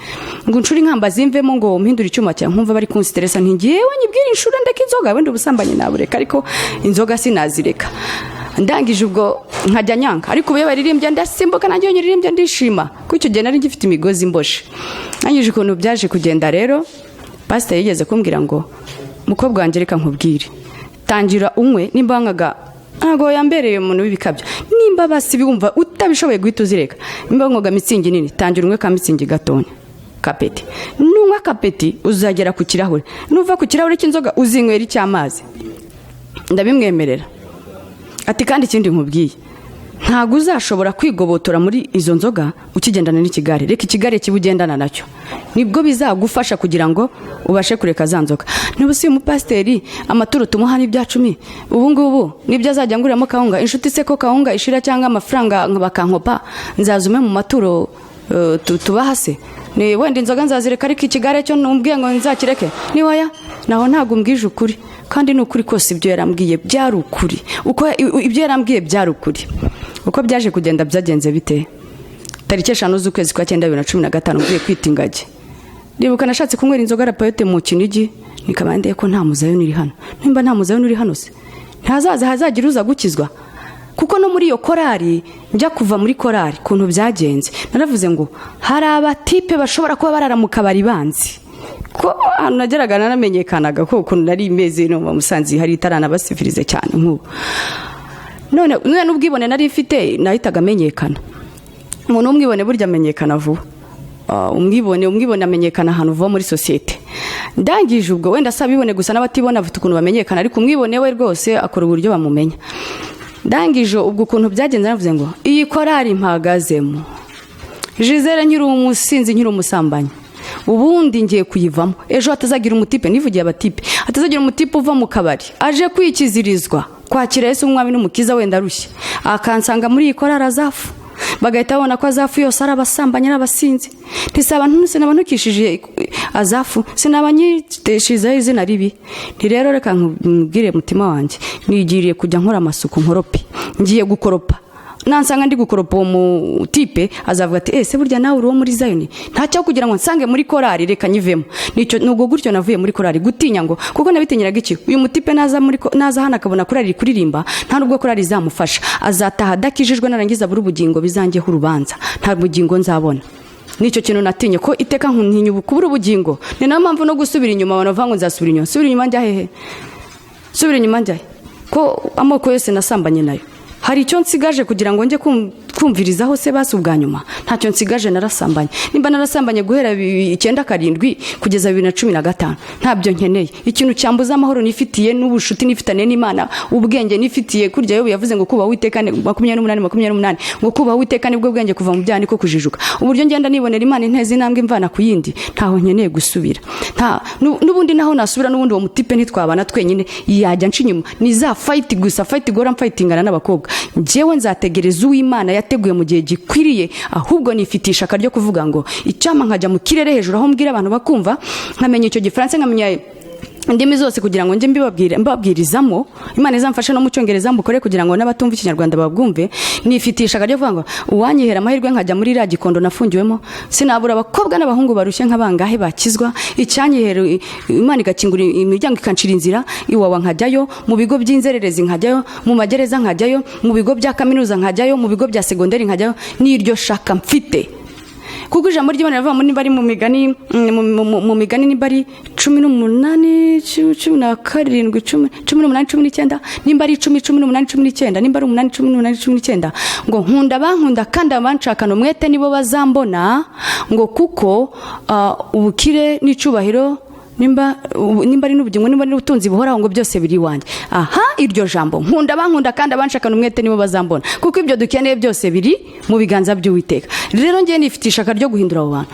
ngo nshuri nkamba zimvemo ngo mpindura icyuma cya nkumva bari kunstressa ntigiye wanyibwira inshura ndeka inzoga wende ubusambanyi nabureka ariko inzoga sinazireka. Ndangije ubwo nkajya nyanga ariko ubu baririmbye ndasimbuka nanjye nyiririmbye ndishima ko icyo gihe nari ngifite imigozi mboshe. Nanyije ukuntu byaje kugenda rero pastor yigeze kumbwira ngo mukobwa wanjye reka nkubwire tangira unywe nimba nkaga ntago yambereye umuntu w'ibikabyo nimba basi bumva utabishoboye guhita uzireka nimba nkoga mitsingi nini tangira unywe ka mitsingi gatonya kapeti nunywa kapeti uzagera ku kirahure nuva ku kirahure cy'inzoga uzinywera icy'amazi ndabimwemerera ati kandi ikindi nkubwiye ntago uzashobora kwigobotora muri izo nzoga ukigendana n'ikigare reka ikigare kibugendana nacyo nibwo bizagufasha kugira ngo ubashe kureka za nzoga. Niba si umupasteri amaturo tumuha n'ibya 10 ubu ngubu nibyo azajya nguriramo kawunga inshuti se ko kawunga ishira cyangwa amafaranga bakankopa nzazume mu maturo tubahase ni wenda inzoga nzazireka ariko ikigare cyo numbwiye ngo nzakireke ni waya naho ntago mbwije ukuri kandi n'ukuri kose ibyo yarambwiye byari ukuri uko ibyo yarambwiye byari ukuri. Uko byaje kugenda byagenze bite? Tariki 5 z'ukwezi kwa 9 2015 mvuye kwita ingagi. Ndibuka nashatse kunywera inzoga rapayote mu Kinigi nikabandeye ko nta muzayo niri hano. Nimba nta muzayo niri hano se hazagira uza gukizwa. Kuko no muri iyo korari njya kuva muri korari kuntu byagenze naravuze ngo hari abatipe bashobora kuba barara mu kabari banzi ko nageraga naramenyekanaga ko kuntu nari imeze no mu Musanzi hari itarana basifirize cyane nk'ubu. None n'ubwibone nari mfite nahitaga amenyekana. Umuntu umwibone burya amenyekana vuba. Umwibone amenyekana ahantu vuba muri societe. Ndangije ubwo wenda sabibone gusa n'abatibona bafite ukuntu bamenyekana ariko umwibone we rwose akora uburyo bamumenya. Ndangije ubwo ukuntu byagenze navuze ngo iyi korari mpagazemo Giselle nkiri umusinzi nkiri umusambanyi ubundi ngiye kuyivamo ejo hatazagira umutipe nivugiye abatipe hatazagira umutipe uva mu kabari aje kwikizirizwa kwakira Yesu umwami n'umukiza wenda rushye akansanga muri iyi korari azafu bagahita babona ko azafu yose ari abasambanye n'abasinzi sinabantukishije azafu sinabanyiteshize izina ribi rero reka nkubwire mutima wanjye nigiriye kujya nkora amasuku nkorope ngiye gukoropa nansanga ndi gukoropa mu tipe azavuga ati ese burya nawe uri wo muri Zion ntacyo kugira ngo nsange muri korari reka nyivemo nicyo nubwo gutyo navuye muri korari gutinya ngo kuko nabitinyiraga iki uyu mutipe naza hana akabona korari kuririmba nta nubwo korari zamufasha azataha dakijijwe narangiza buri ubugingo bizange urubanza nta bugingo nzabona. Nicyo kintu natinye ko iteka nkuntinya kubura ubugingo ni nayo mpamvu no gusubira inyuma banavuga ngo nzasubira inyuma njya hehe subira inyuma njya ko amoko yose nasambanye nayo hari icyo nsigaje kugira ngo nje kumvirizaho se basi ubwa nyuma ntacyo nsigaje narasambanye nimba narasambanye guhera 97 kugeza 2015 ntabyo nkeneye ikintu cyambuza amahoro nifitiye n'ubushuti nifitane n'Imana ubwenge nifitiye kurya yo yavuze ngo kubaho witekane 28 ngo kubaho witekane bwo bwenge kuva mu byani ko kujijuka uburyo ngenda nibonera Imana intezi intambwe imvana ku yindi ntaho nkeneye gusubira n'ubundi naho nasubira n'ubundi uwo mutipe ntitwabana twenyine yajya nshinyuma niza fight gusa fight gora fightingana n'abakobwa njyewe nzategereza uw'Imana yateguye mu gihe gikwiriye ahubwo nifitisha akaryo kuvuga ngo icyama nkajya mu kirere hejuru aho mbwira abantu bakumva nkamenya icyo gifaransa nkamenya indimi zose kugira ngo nje mbabwirizamo Imana izamfasha no mu cyongereza mbukore kugira ngo n'abatumva ikinyarwanda babwumve nifitisha akaryo kuvuga ngo uwanyihera amahirwe nkajya muri ira gikondo nafungiwemo sinabura abakobwa n'abahungu barushye nk'abangahe bakizwa icyanyihera Imana igakingura imiryango ikanshira inzira iwawa nkajyayo mu bigo by'inzererezi nkajyayo mu magereza nkajyayo mu bigo bya kaminuza nkajyayo mu bigo bya segonderi nkajyayo n'iryo shaka mfite kuko ijambo ry'Imana rivuga muri bari mu migani niba ari 18 17 18 nimba ari 10 18 19 nimba ari 8 18 19 ngo nkunda bankunda kandi abanshakana umwete nibo bazambona ngo kuko ubukire n'icubahiro nimba ari n'ubugingo nimba ari ubutunzi buhoraho ngo byose biri wanjye iryo jambo nkunda bankunda kandi abanshakana umwete nibo bazambona kuko ibyo dukeneye byose biri mu biganza by'Uwiteka rero ngiye nifitisha akaryo guhindura abo bantu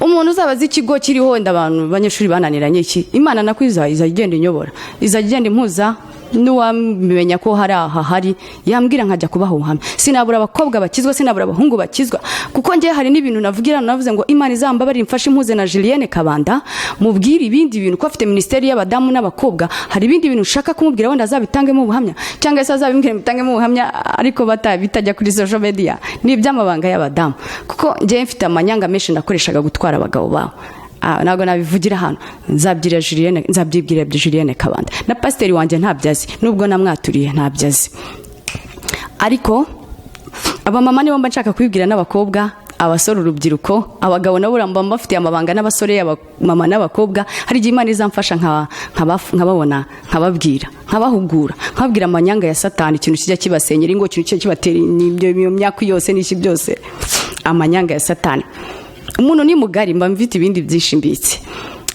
umuntu uzabaza ikigo kiriho wenda abantu banyeshuri bananiranye iki Imana nakwiza izagenda inyobora izagenda impuza n'uwamenya ko hari yambwira nkajya kubaha ubuhamya sinabura abakobwa bakizwa sinabura abahungu bakizwa kuko ngiye hari n'ibintu navugira navuze ngo Imana izambabari mfashe impuze na Julienne Kabanda mubwira ibindi bintu ko afite ministeri y'abadamu n'abakobwa hari ibindi bintu ushaka kumubwira wenda azabitangemo ubuhamya cyangwa se azabimbwira bitangemo ubuhamya ariko bitajya kuri social media ni iby'amabanga y'abadamu kuko ngiye mfite amanyanga menshi nakoreshaga gutwara abagabo bawe ntabwo nabivugira hano nzabyibwira Julienne Kabanda na pasiteri wanjye ntabyazi nubwo namwaturiye ntabyazi ariko abamama nibo mba nshaka kubibwira n'abakobwa abasore urubyiruko abagabo nabo uramba bafite amabanga n'abasore abamama n'abakobwa hari igihe Imana izamfasha nkababona nkababwira nkabahugura nkababwira amanyanga ya Satani ikintu kijya kibasenyera ingo ikintu kibatera n'ibyo myaka yose n'iki byose amanyanga ya Satani umuntu ni mugari mba mfite ibindi byishimbitse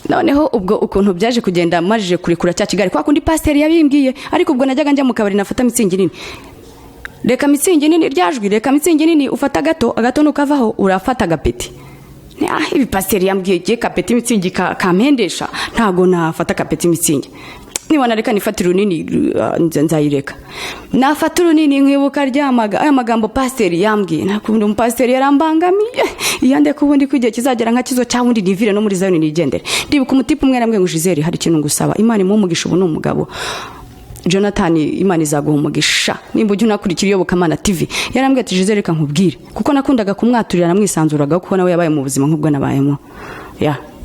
noneho ubwo ukuntu byaje kugenda majije kurekura cya Kigali kwa kundi pasiteri yabimbwiye ariko ubwo najyaga njya mu kabari nafata mitsingi nini reka mitsingi nini ryajwi reka mitsingi nini ufata gato nukavaho urafata gapeti ibi pasiteri yambwiye giye kapeti mitsingi kampendesha ntago nafata kapeti mitsingi niba nareka nifatira runini nzayireka nafata runini nkibuka aya magambo pasiteri yambwiye nakunda umupasiteri yarambangamiye iyande kubundi kwigihe kizagera nka kizo cyangwa undi nivire no muri Zion nigendere ndibuka umutipe umwe namwe ngo Giselle hari ikintu ngusaba Imana imumugisha ubu n'umugabo Jonathan Imana izaguha umugisha nimba ujye unakurikira iyobokamana TV yarambwiye ati Giselle reka nkubwire kuko nakundaga kumwaturira namwisanzuraga kuko nawe yabaye mu buzima nk'ubwo nabayemo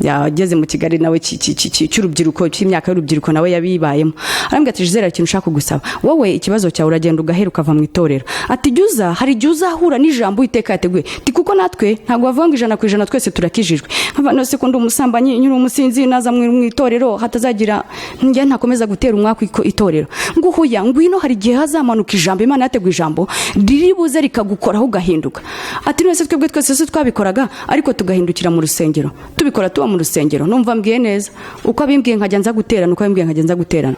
yageze mu Kigali nawe cy'urubyiruko cy'imyaka y'urubyiruko nawe yabibayemo arambwira ati Giselle ikintu ushaka gusaba wowe ikibazo cyawe uragenda ugahera ukava mu itorero ati jyuza hari jyuza hura n'ijambo Uwiteka yateguye kuko natwe ntago bavuga ngo 100% twese turakijijwe nk'abantu se kundi umusambanyi nyuri umusinzi naza mu itorero hatazagira njye ntakomeza gutera umwaka itorero nguhuya ngwino hari gihe hazamanuka ijambo Imana yateguye ijambo riribuze rikagukoraho ugahinduka ati nese twebwe twese twabikoraga ariko tugahindukira mu rusengero tubikora tuba mu rusengero numva mbwiye neza uko abimbwiye nkajya nza guterana uko abimbwiye nkajya nza guterana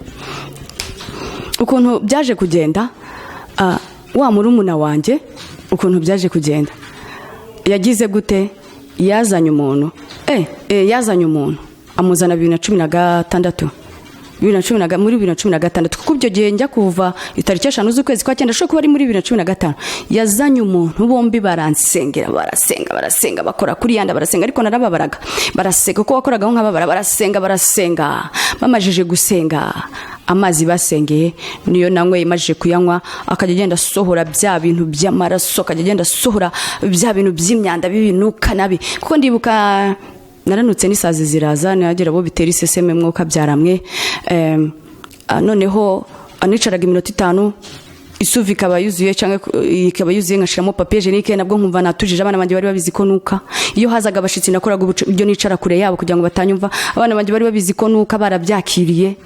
ukuntu byaje kugenda wa murumuna wanjye ukuntu byaje kugenda yagize gute yazanye umuntu amuzana 2016 muri 2016 kuko ibyo gihe njya kuva itariki 5 z'ukwezi kwa 9 shoko bari muri 2015 yazanye umuntu bombi baransengera barasenga bakora kuri yanda barasenga ariko narababaraga baraseka ko wakoragaho nk'ababara barasenga bamajije gusenga amazi basengeye niyo nanywe imajije kuyanywa akagenda sohora bya bintu by'amaraso akagenda sohora bya bintu by'imyanda bibinuka nabi kuko ndibuka naranutse n'isazi ziraza nagira bo bitera iseseme mwuka byaramwe noneho anicaraga iminota 5 isuvi ikaba yuzuye cyangwa ikaba yuzuye nkashiramo papier hygienique nabwo nkumva natujije abana banje bari babizi ko nuka iyo hazaga abashitsi nakoraga ibyo nicara kure yabo kugira ngo batanyumva abana banje bari babizi ko nuka barabyakiriye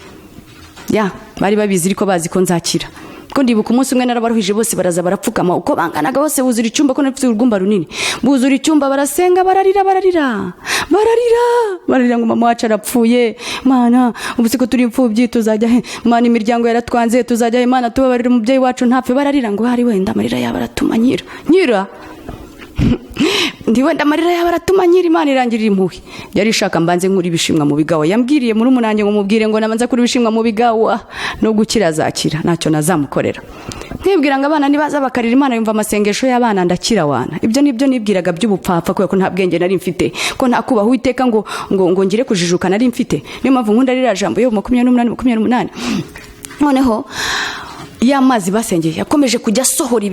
bari babizi ariko bazi ko nzakira ko ndibuka umunsi umwe narabaruhije bose baraza barapfukama uko banganaga bose buzura icyumba ko nafite urugumba runini buzura icyumba barasenga bararira ngo mama wacu arapfuye Mana ubu siko turi imfubyi tuzajya he Mana imiryango yaratwanze tuzajya he Mana tubabarira umubyeyi wacu ntapfe bararira ngo hari wenda amarira yaba aratuma nyira ndi wenda amarira yaba aratuma nyira Imana irangirira impuhwe yari ishaka mbanze nkuri ibishimwa mu bigawa yambwiriye muri umunange ngo mubwire ngo nabanza kuri ibishimwa mu bigawa no gukira azakira ntacyo nazamukorera nkibwira ngo abana nibaza bakarira Imana yumva amasengesho y'abana ndakira wana ibyo nibyo nibwiraga by'ubupfapfa kubera ko nta bwenge nari mfite ko nta kubaho Uwiteka ngo ngire kujijuka nari mfite niyo mpamvu nkunda rira jambo yo 28 noneho y'amazi basengeye yakomeje kujya asohora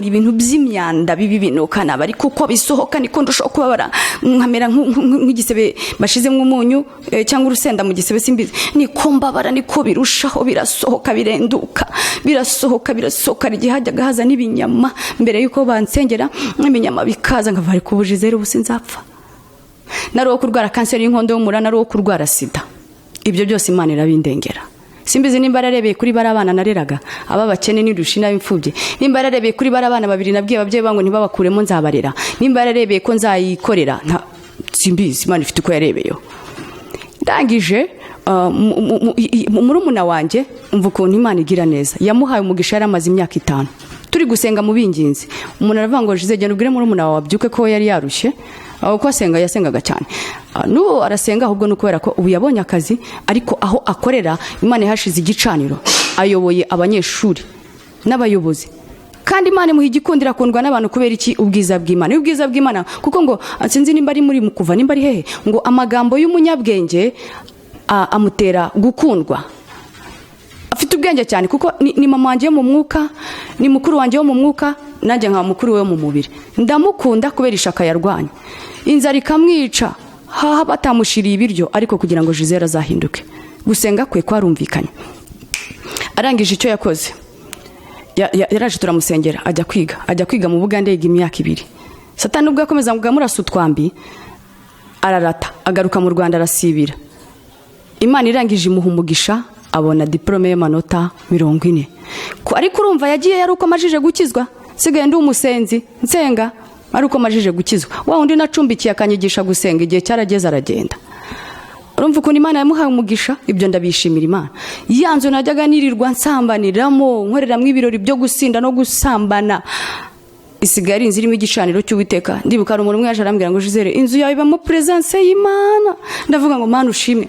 ibintu by'imyanda bibi binukana bari kuko bisohoka niko ndushaho kubabara nkamera nk'igisebe bashizemo umunyu cyangwa urusenda mu gisebe simbizi niko mbabara niko birushaho birasohoka birenduka birasohoka rigihajyaga haza n'ibinyama mbere yuko bansengera n'ibinyama bikaza nkava ari kubujizere ubusinzapfa nari wo kurwara kanseri y'inkondo y'umura nari wo kurwara sida ibyo byose Imana irabindengera simbizi nimba ararebeye kuri barabana nareraga aba bakene n'irusha n'abimfubye nimba ararebeye kuri barabana babiri nabwiye ababyeyi bango ntibabakuremo nzabarera nimba ararebeye ko nzayikorera simbizi Imana ifite uko yarebeyeho ndangije murumuna wanjye umva ukuntu Imana igira neza yamuhaye umugisha yaramaze imyaka 5 turi gusenga mu binginzi umuntu aravuga ngo Giselle genda ubwire murumuna wawe abyuke ko yari yarushye aho ko yasengaga cyane n'ubu arasenga ahubwo no kubera ko ubu yabonye akazi ariko aho akorera Imana yahashize igicaniro ayoboye abanyeshuri n'abayobozi kandi Imana imuha igikundira kundwa n'abantu kubera iki ubwiza bw'Imana kuko ngo sinzi nimba ari muri mukuva nimba ari hehe ngo amagambo y'umunyabwenge amutera gukundwa afite ubwenge cyane kuko ni mama wanjye mu mwuka ni mukuru wanjye wo mu mwuka nanjye nka mukuru we mu mubiri ndamukunda kubera ishaka yarwanya inzara ikamwica haha batamushiriye ibiryo ariko kugira ngo Giselle azahinduke gusenga kwe kwarumvikanye arangije icyo yakoze yaraje turamusengera ajya kwiga mu Bugande yiga imyaka 2 Satani ubwo yakomeza ngo gamurasa utwambi ararata agaruka mu Rwanda arasibira Imana irangije imuha umugisha abona diplome y'amanota 40 ariko urumva yagiye yari uko amajije gukizwa sigaye ndi umusenzi nsenga ari uko amajije gukizwa wa undi nacumbikiye akanyigisha gusenga igihe cyarageze aragenda urumva ukuntu Imana yamuhaye umugisha ibyo ndabishimira Imana yanzu najyaga nirirwa nsambaniramo nkoreramo ibirori byo gusinda no gusambana isigari inzu irimo igicaniro cy'Uwiteka ndibuka ari umuntu umwe yaje arambwira ngo Giselle inzu yawe ibamo presence y'Imana ndavuga ngo Mana ushime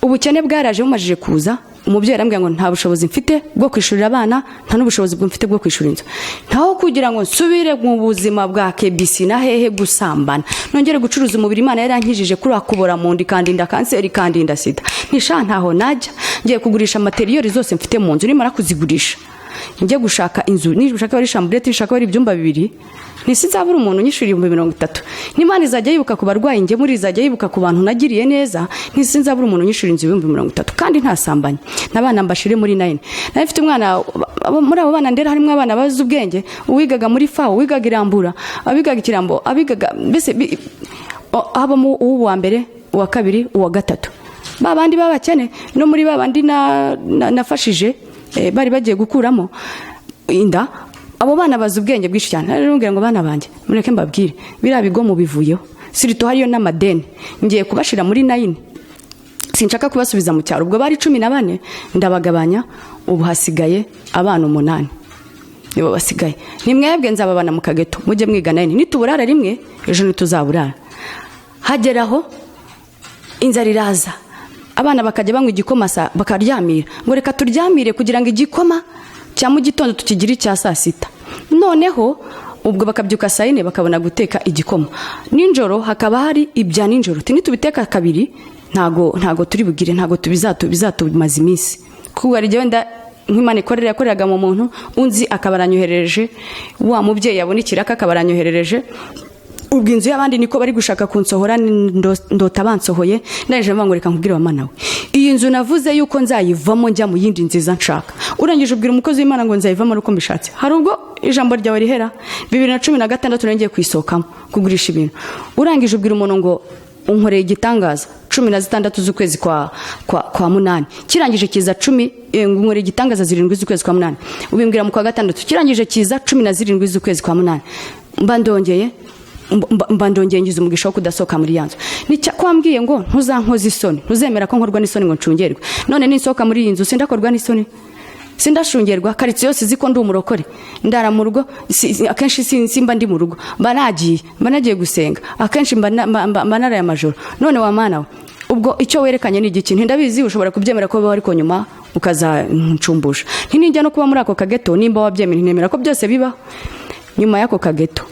ubukene bwaraje bumajije kuza umubyeyi arambwira ngo nta bushobozi mfite bwo kwishurira abana nta n'ubushobozi mfite bwo kwishura inzu ntaho kugira ngo nsubire mu buzima bwa KBC na hehe gusambana nongere gucuruza umubiri Imana yarankijije kuri akubora mu ndi kandi nda kanseri kandi nda sida nisha ntaho najya ngiye kugurisha materiyori zose mfite mu nzu nimara kuzigurisha njye gushaka inzu nishaka bari chambrette nishaka bari ibyumba 2 ntisizabura umuntu nyishuri 30 n'Imana izajya yibuka ku barwayi nge muri izajya yibuka ku bantu nagiriye neza ntisizabura umuntu nyishuri inzu 30 kandi ntasambanye nabana mbashire muri 9 nafite umwana muri abo bana ndera harimo abana bazi ubwenge uwigaga muri FAO wigaga irambura abigaga ikirambo abigaga mbese habamo uwa mbere uwa kabiri uwa gatatu babandi babakene no muri babandi nafashije bari bagiye gukuramo inda abo bana bazi ubwenge bwinshi cyane rero ngo bana banje mureke mbabwire bira bigo mu bivuyeho sirito hariyo n'amadeni ngiye kubashira muri 9 sinshaka kubasubiza mu cyaro ubwo bari 14 ndabagabanya ubu hasigaye abana 8 nibo basigaye nimwebwe nzababana mu kageto mujye mwiga 9 nituburara rimwe ejo nituzaburara hageraho inzara iraza abana bakajya banywa igikoma bakaryamira ngo reka turyamire kugira ngo igikoma cya mu gitondo tukigire cya saa 6 noneho ubwo bakabyuka saa 4 bakabona guteka igikoma ninjoro hakaba hari ibya ninjoro nitubiteka kabiri ntago turi bugire ntago bizatumaza iminsi kuko ari wenda nk'Imana yakoreraga mu muntu unzi akabaranyoherereje wa mubyeyi yabona ikiraka akabaranyoherereje ubwo inzu y'abandi niko bari gushaka kunsohora ndota bansohoye ndaje bangoreka nkubwire wa Mana we iyi nzu navuze yuko nzayivamo njya mu yindi nziza nshaka urangije ubwira umukozi w'Imana ngo nzayivamo uko mbishatse hari ubwo ijambo ryawe rihera 2016 nongeye kwisokamo kugurisha ibintu urangije ubwira umuntu ngo unkoreye igitangaza 16 z'ukwezi kwa munani, kirangije kiza 10 nkora igitangaza 7 z'ukwezi kwa munani, ubimbwira mu kwa gatandatu, kirangije kiza 17 z'ukwezi kwa munani, mbandongeye ngize umugisha wo kudasohoka muri yanzu. Nicyo kwambwiye ngo ntuzankoza isoni, ntuzemera ko nkorwa n'isoni ngo ncungerwe. None ninsohoka muri iyi nzu sindakorwa n'isoni, sindashungerwa. Karitsiye yose ziko ndi umurokore, ndara mu rugo, akenshi simba ndi mu rugo, banagiye gusenga, akenshi mba naraye amajoro. None wa mana we, ubwo icyo werekanye ni igiki? Ndabizi ushobora kubyemera ko ariko nyuma ukazancumbusha. Ntinijya no kuba muri ako kageto, nimba wabyemera ntemera ko byose bibaho. Nyuma y'ako kageto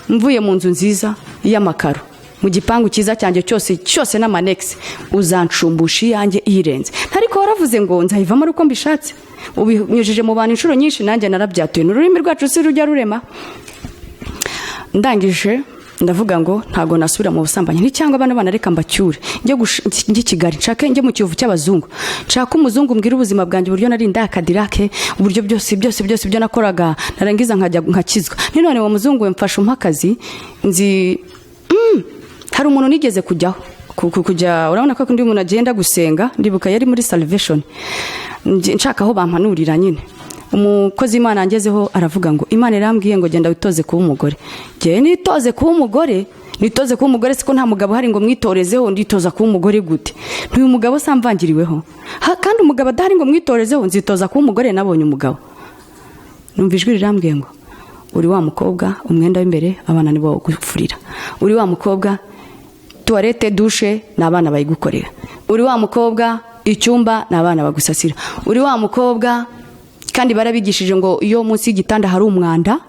mvuye mu nzu nziza y'amakaro, mu gipangu cyiza cyanjye cyose n'amanex, uzancumbusha yanjye irenze. Ariko waravuze ngo nzayivamo ari uko mbishatse, ubinyujije mu bantu inshuro nyinshi, nanjye narabyatuye. N'ururimi rwacu si rujya rurema. Ndangije ndavuga ngo ntago nasubira mu busambanyi, ni cyangwa bana reka mbacyure njye Kigali, nshake njye mu kiyovu cy'abazungu, nshaka umuzungu mbwira ubuzima bwanjye uburyo nari ndakadirake, uburyo byose byo nakoraga, narangiza nkajya nkakizwa. None uwo muzungu mfasha umakazi, nzi hari umuntu nigeze kujya urabona ko ndi umuntu agenda gusenga, ndibuka yari muri salvation, nshaka aho bampanurira nyine. Umukozi Imana angezeho aravuga ngo Imana irambwiye ngo genda witoze kuba umugore. Ngiye nitoze kuba umugore, siko nta mugabo hari ngo mwitorezeho, nditoza kuba umugore gute? Ntuyu mugabo samvangiriweho, kandi umugabo adahari ngo mwitorezeho, nzitoza kuba umugore nabonye umugabo. Numva ijwi rirambwiye ngo uri wa mukobwa, umwenda w'imbere abana nibo bagufurira, uri wa mukobwa toilette douche n'abana bayigukorera, uri wa mukobwa icyumba n'abana bagusasira, uri wa mukobwa. Kandi barabigishije ngo iyo munsi y'igitanda hari umwanda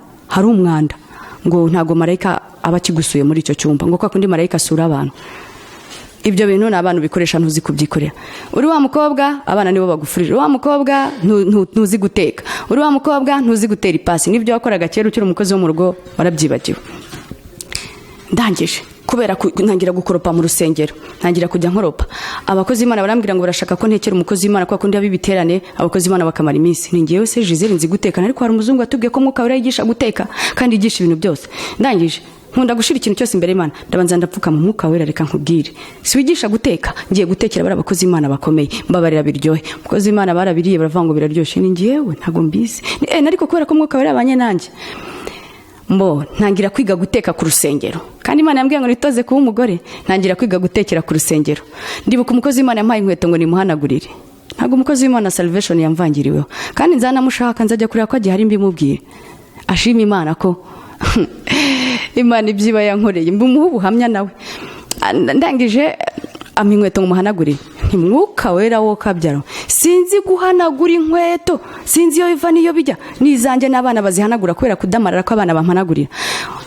ngo ntago marayika aba kigusuye muri icyo cyumba, ngo kwa kundi marayika asura abantu. Ibyo bintu n'abantu bikoresha ntuzi kubyikorera. Uri wa mukobwa abana nibo bagufurira, uri wa mukobwa ntuzi guteka, uri wa mukobwa ntuzi gutera ipasi. Nibyo wakoraga kera ukiri umukozi wo mu rugo, warabyibagiwe. Ndangije kubera ntangira gukoropa mu rusengero, ntangira kujya nkoropa. Abakozi Imana barambwira ngo barashaka ko ntekera umukozi Imana kwa kundi abibiterane, abakozi Imana bakamara iminsi. Ni ngiyewe se Giselle nzi guteka, ariko hari umuzungu atubwiye ko Mwuka Wera yigisha guteka kandi yigisha ibintu byose. Ndangije nkunda gushira ikintu cyose imbere y'Imana, ndabanza ndapfuka mu Mwuka Wera, reka nkubwire, si wigisha guteka, ngiye gutekera bari abakozi Imana bakomeye, mbabarira biryohe. Umukozi Imana barabiriye baravuga ngo biraryoshye, ni ngiyewe ntago mbizi. Ariko kubera ko Mwuka Wera abanye nanjye, ntangira kwiga guteka ku rusengero, kandi Imana yambwiye ngo nitoze kuba umugore. Ntangira kwiga gutekera ku rusengero. Ndibuka umukozi Imana yampaye inkweto ngo nimuhanagurire. Ntago umukozi w'Imana salvation yamvangiriweho, kandi nzanamushaka nzajya kureba ko agihari mbimubwire, ashima Imana ko Imana ibyiba yankoreye, mbumuha ubuhamya nawe. Ndangije ampa inkweto ngo muhanagurire. Mwuka Wera wo kabyaro, sinzi guhanagura inkweto, sinzi iyo iva niyo bijya, nizanjye n'abana bazihanagura kubera kudamarara ko abana bampanagurira.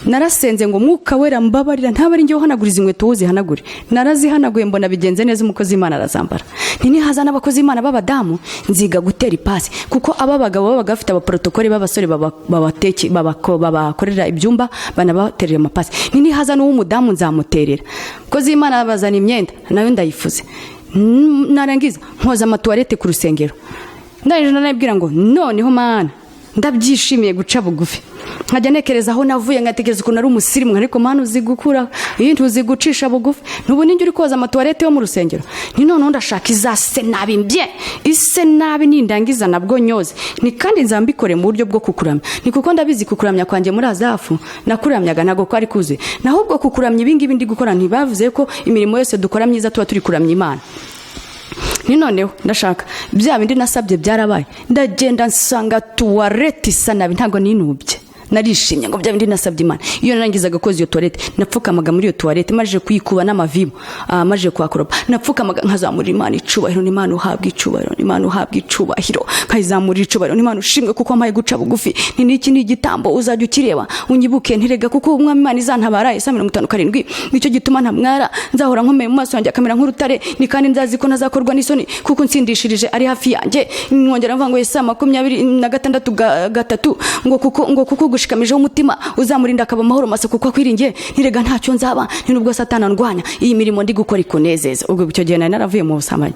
Narasenze ngo Mwuka Wera mbabarira, ntabari ngiye uhanaguriza inkweto uzihanagure. Narazihanaguye mbona bigenze neza, umukozi Imana arazambara. Nihaza n'abakozi Imana b'abadamu nziga gutera ipasi, kuko aba bagabo babaga bafite abaprotokole b'abasore babakorera ibyumba banabaterera amapasi. Nihaza n'uw'umudamu nzamuterera. Umukozi Imana bazana imyenda nayo ndayifuze. Narangiza nkoza amatuwarete ku rusengero. Ndangije narabwira ngo noneho Mana ndabyishimiye guca bugufi, nkajya nekereza aho navuye, ngatekereza ukuntu ari umusirimu, ariko Mana uzi gukura, yindi uzi gucisha bugufi. Nubu ninjye uri koza amatuwarete yo mu rusengero, ni noneho ndashaka izase nabi mbye, ise nabi nindangiza nabwo nyoze, ni kandi nzambikore mu buryo bwo kukuramya. Ni kuko ndabizi kukuramya kwanjye muri Azafu nakuramyaga ntago ko ari kuze, naho ubwo kukuramya ibingibi ndi gukora ntibavuze ko imirimo yose dukora myiza tuba turi kuramya Imana. Ni noneho ndashaka bya bindi nasabye byarabaye, ndagenda nsanga tuwarete isa nabi, ntago ninubye, narishimye ngo bya bindi nasabye Imana. Iyo narangizaga koza iyo toilette, napfukamaga muri iyo toilette, maje kuyikuba n'amavimu, maje kwakoropa, napfukamaga nkazamura Imana icubahiro, n'Imana uhabwa icubahiro, n'Imana uhabwa icubahiro, nkayizamura icubahiro, n'Imana ushimwe kuko amaye guca bugufi. Niki ni igitambo uzajya ukireba unyibuke ntirega, kuko umwami Imana izantabara. Isa 57 nicyo gituma ntamwara, nzahora nkomeye mu maso yanjye akamera nk'urutare, ni kandi nzazi ko nazakorwa n'isoni kuko nsindishirije ari hafi yanjye. Nkongera mvuga ngo Isa 26:3 ngo kuko gushikamijeho umutima uzamurinda akaba amahoro masa, kuko akwiringiye ntirega ntacyo nzaba, ni nubwo Satani ndwanya. Iyi mirimo ndi gukora ikunezeza. Ubwo icyo gihe nari naravuye mu busambanyi,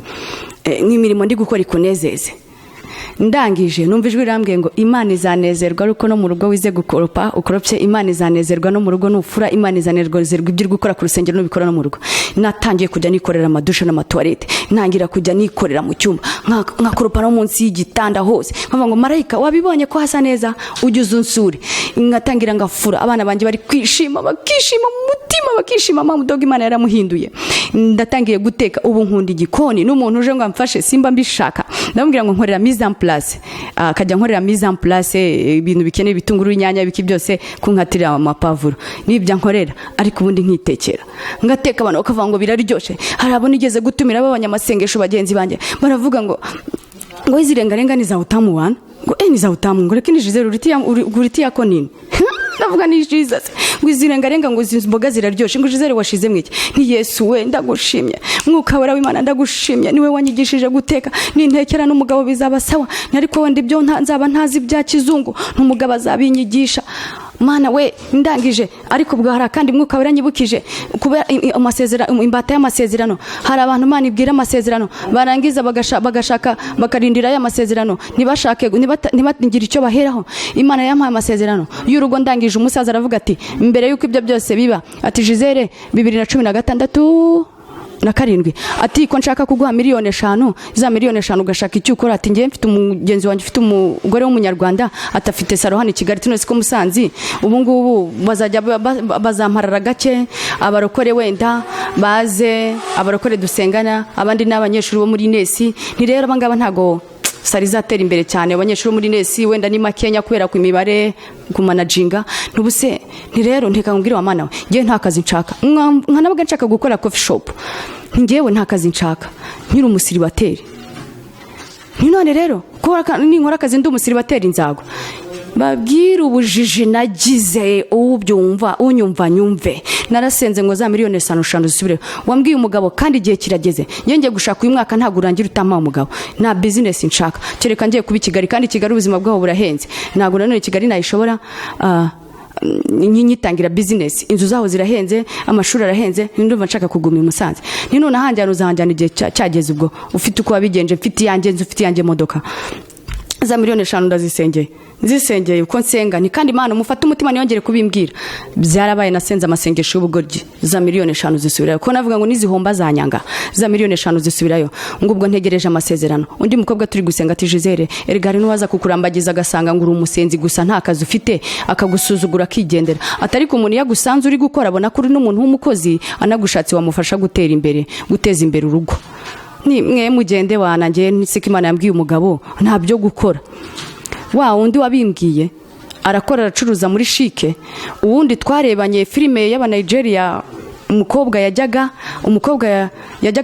ni mirimo ndi gukora ikunezeze. ndangije numva ijwi rirambwiye ngo Imana izanezerwa ariko no mu rugo wize gukoropa ukoropye, Imana izanezerwa no mu rugo nufura, Imana izanezerwa ibyo uri gukora ku rusengero n'ubikora no mu rugo. Natangiye kujya nikorera amadushe n'amatuwarete, ntangira kujya nikorera mu cyumba nkakoropa no munsi y'igitanda hose, nkavuga ngo marayika wabibonye ko hasa neza ujye uzunsure. Ngatangira ngafura, abana banjye bari kwishima, bakishima mu mutima, bakishima mama doga Imana yaramuhinduye. Ndatangiye guteka, ubu nkunda igikoni, n'umuntu uje ngo amfashe simba mbishaka, ndamubwira ngo nkorera mise en place, akajya nkorera mise en place ibintu bikeneye bitunguru, inyanya, ibiki byose, kunkatira amapavuro nibyo nkorera, ariko ubundi nkitekera ngateka, abantu bakavuga ngo biraryoshe. Hari abo nigeze gutumira b'abanyamasengesho bagenzi banjye, baravuga ngo izirengarenga ni za utamu wana, ngo ni za utamu, ngo reka ni Giselle uriti yako nini ndavuga ni Jesus, ngo izirengarenga ngo izi mboga ziraryoshe, ngo Giselle washize mwiki, ni Yesu we ndagushimye, mwuka wera w'Imana ndagushimye, niwe wanyigishije guteka, nintekera n'umugabo bizaba sawa, ariko wenda ibyo nzaba ntazi bya kizungu n'umugabo azabinyigisha. Mana we ndangije, ariko bwa hari kandi mwuka wera nyibukije kuba amasezerano, imbata y'amasezerano. Hari abantu Mana ibwira amasezerano barangiza bagashaka bakarindira ya masezerano, ntibashake ntibagira icyo baheraho. Imana yampaye amasezerano y'urugo, ndangije umusaza aravuga ati mbere yuko ibyo byose biba, ati Giselle 2016 na 7 ati ko nshaka kuguha 5,000,000, za 5,000,000 ugashaka icyo ukora. Ati ngiye mfite umugenzi wanjye ufite umugore w'umunyarwanda atafite saro hano i Kigali, tunose ko Musanzi, ubu ngubu bazajya bazamparara gake, abarokore wenda baze, abarokore dusengana, abandi n'abanyeshuri bo muri nesi. Ni rero abangaba ntago sari zatera imbere cyane, abanyeshuri muri nesi wenda ni makenya kubera ku imibare ku managinga ntubuse. Ni rero nteka ngubwira wa Mana we, ngiye nta kazi nshaka, nkanabaga nshaka gukora coffee shop, ngewe nta kazi nshaka, nkiri umusiribateri. None rero ni nkora akazi ndi umusiribateri nzagwa. Babwira ubujiji nagize, ubyumva unyumva nyumve. Narasenze ngo za 5,000,000 zisubire. Wambwiye umugabo kandi igihe kirageze, ngiye gushaka uyu mwaka ntago urangira utama umugabo, na business nshaka, kereka ngiye kuba i Kigali, kandi Kigali ubuzima bwaho burahenze, ntago nanone Kigali nayishobora nyitangira business, inzu zaho zirahenze, amashuri arahenze, ndumva nshaka kuguma i Musanze. Ni none ahanjyana uzahanjyana igihe cyageze, ubwo ufite uko wabigenje, mfite yanjye nzu, ufite yanjye modoka. Za 5,000,000 ndazisengeye uko nsenga, ni kandi Imana mufata umutima niyongere kubimbwira. Byarabaye nasenze amasengesho y'ubugoryi, za 5,000,000 zisubirayo, ko navuga ngo nizihomba zanyanga, za 5,000,000 zisubirayo. Ngo ubwo ntegereje amasezerano. Undi mukobwa turi gusenga ati Giselle, erigari nuwaza kukurambagiza agasanga ngo uri umusenzi gusa nta kazi ufite, akagusuzugura akigendera. Atari ko umuntu yagusanze uri gukora, abona kuri n'umuntu w'umukozi, anagushatse wamufasha gutera imbere, guteza imbere urugo. Ni mwe mugende wanangiye nisika Imana yambwiye umugabo nta byo gukora. Wa undi wabimbwiye arakora, aracuruza muri shike. Uwundi twarebanye filime y'aba Nigeria, umukobwa yajyaga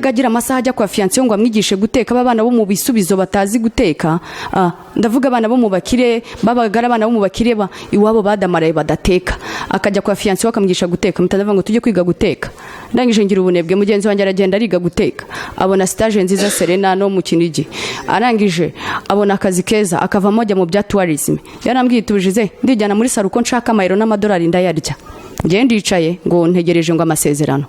agira amasaha ajya kwa fiancé ngo amwigishe guteka, abana bo mu bisubizo batazi guteka. Ndavuga abana bo mu bakire, babagara abana bo mu bakire iwabo badamaraye badateka, akajya kwa fiancé wakamwigisha guteka. Mutadavuga ngo tujye kwiga guteka. Ndangije ngira ubunebwe, mugenzi wanjye aragenda ariga guteka, abona stage nziza Serena no mu Kinigi, arangije abona akazi keza, akavamo ajya mu bya tourism. Yarambwiye tubujije ndijyana muri saro ko nshaka amayero n'amadolari ndayarya. Ngiye ndicaye ngo ntegereje ngo amasezerano,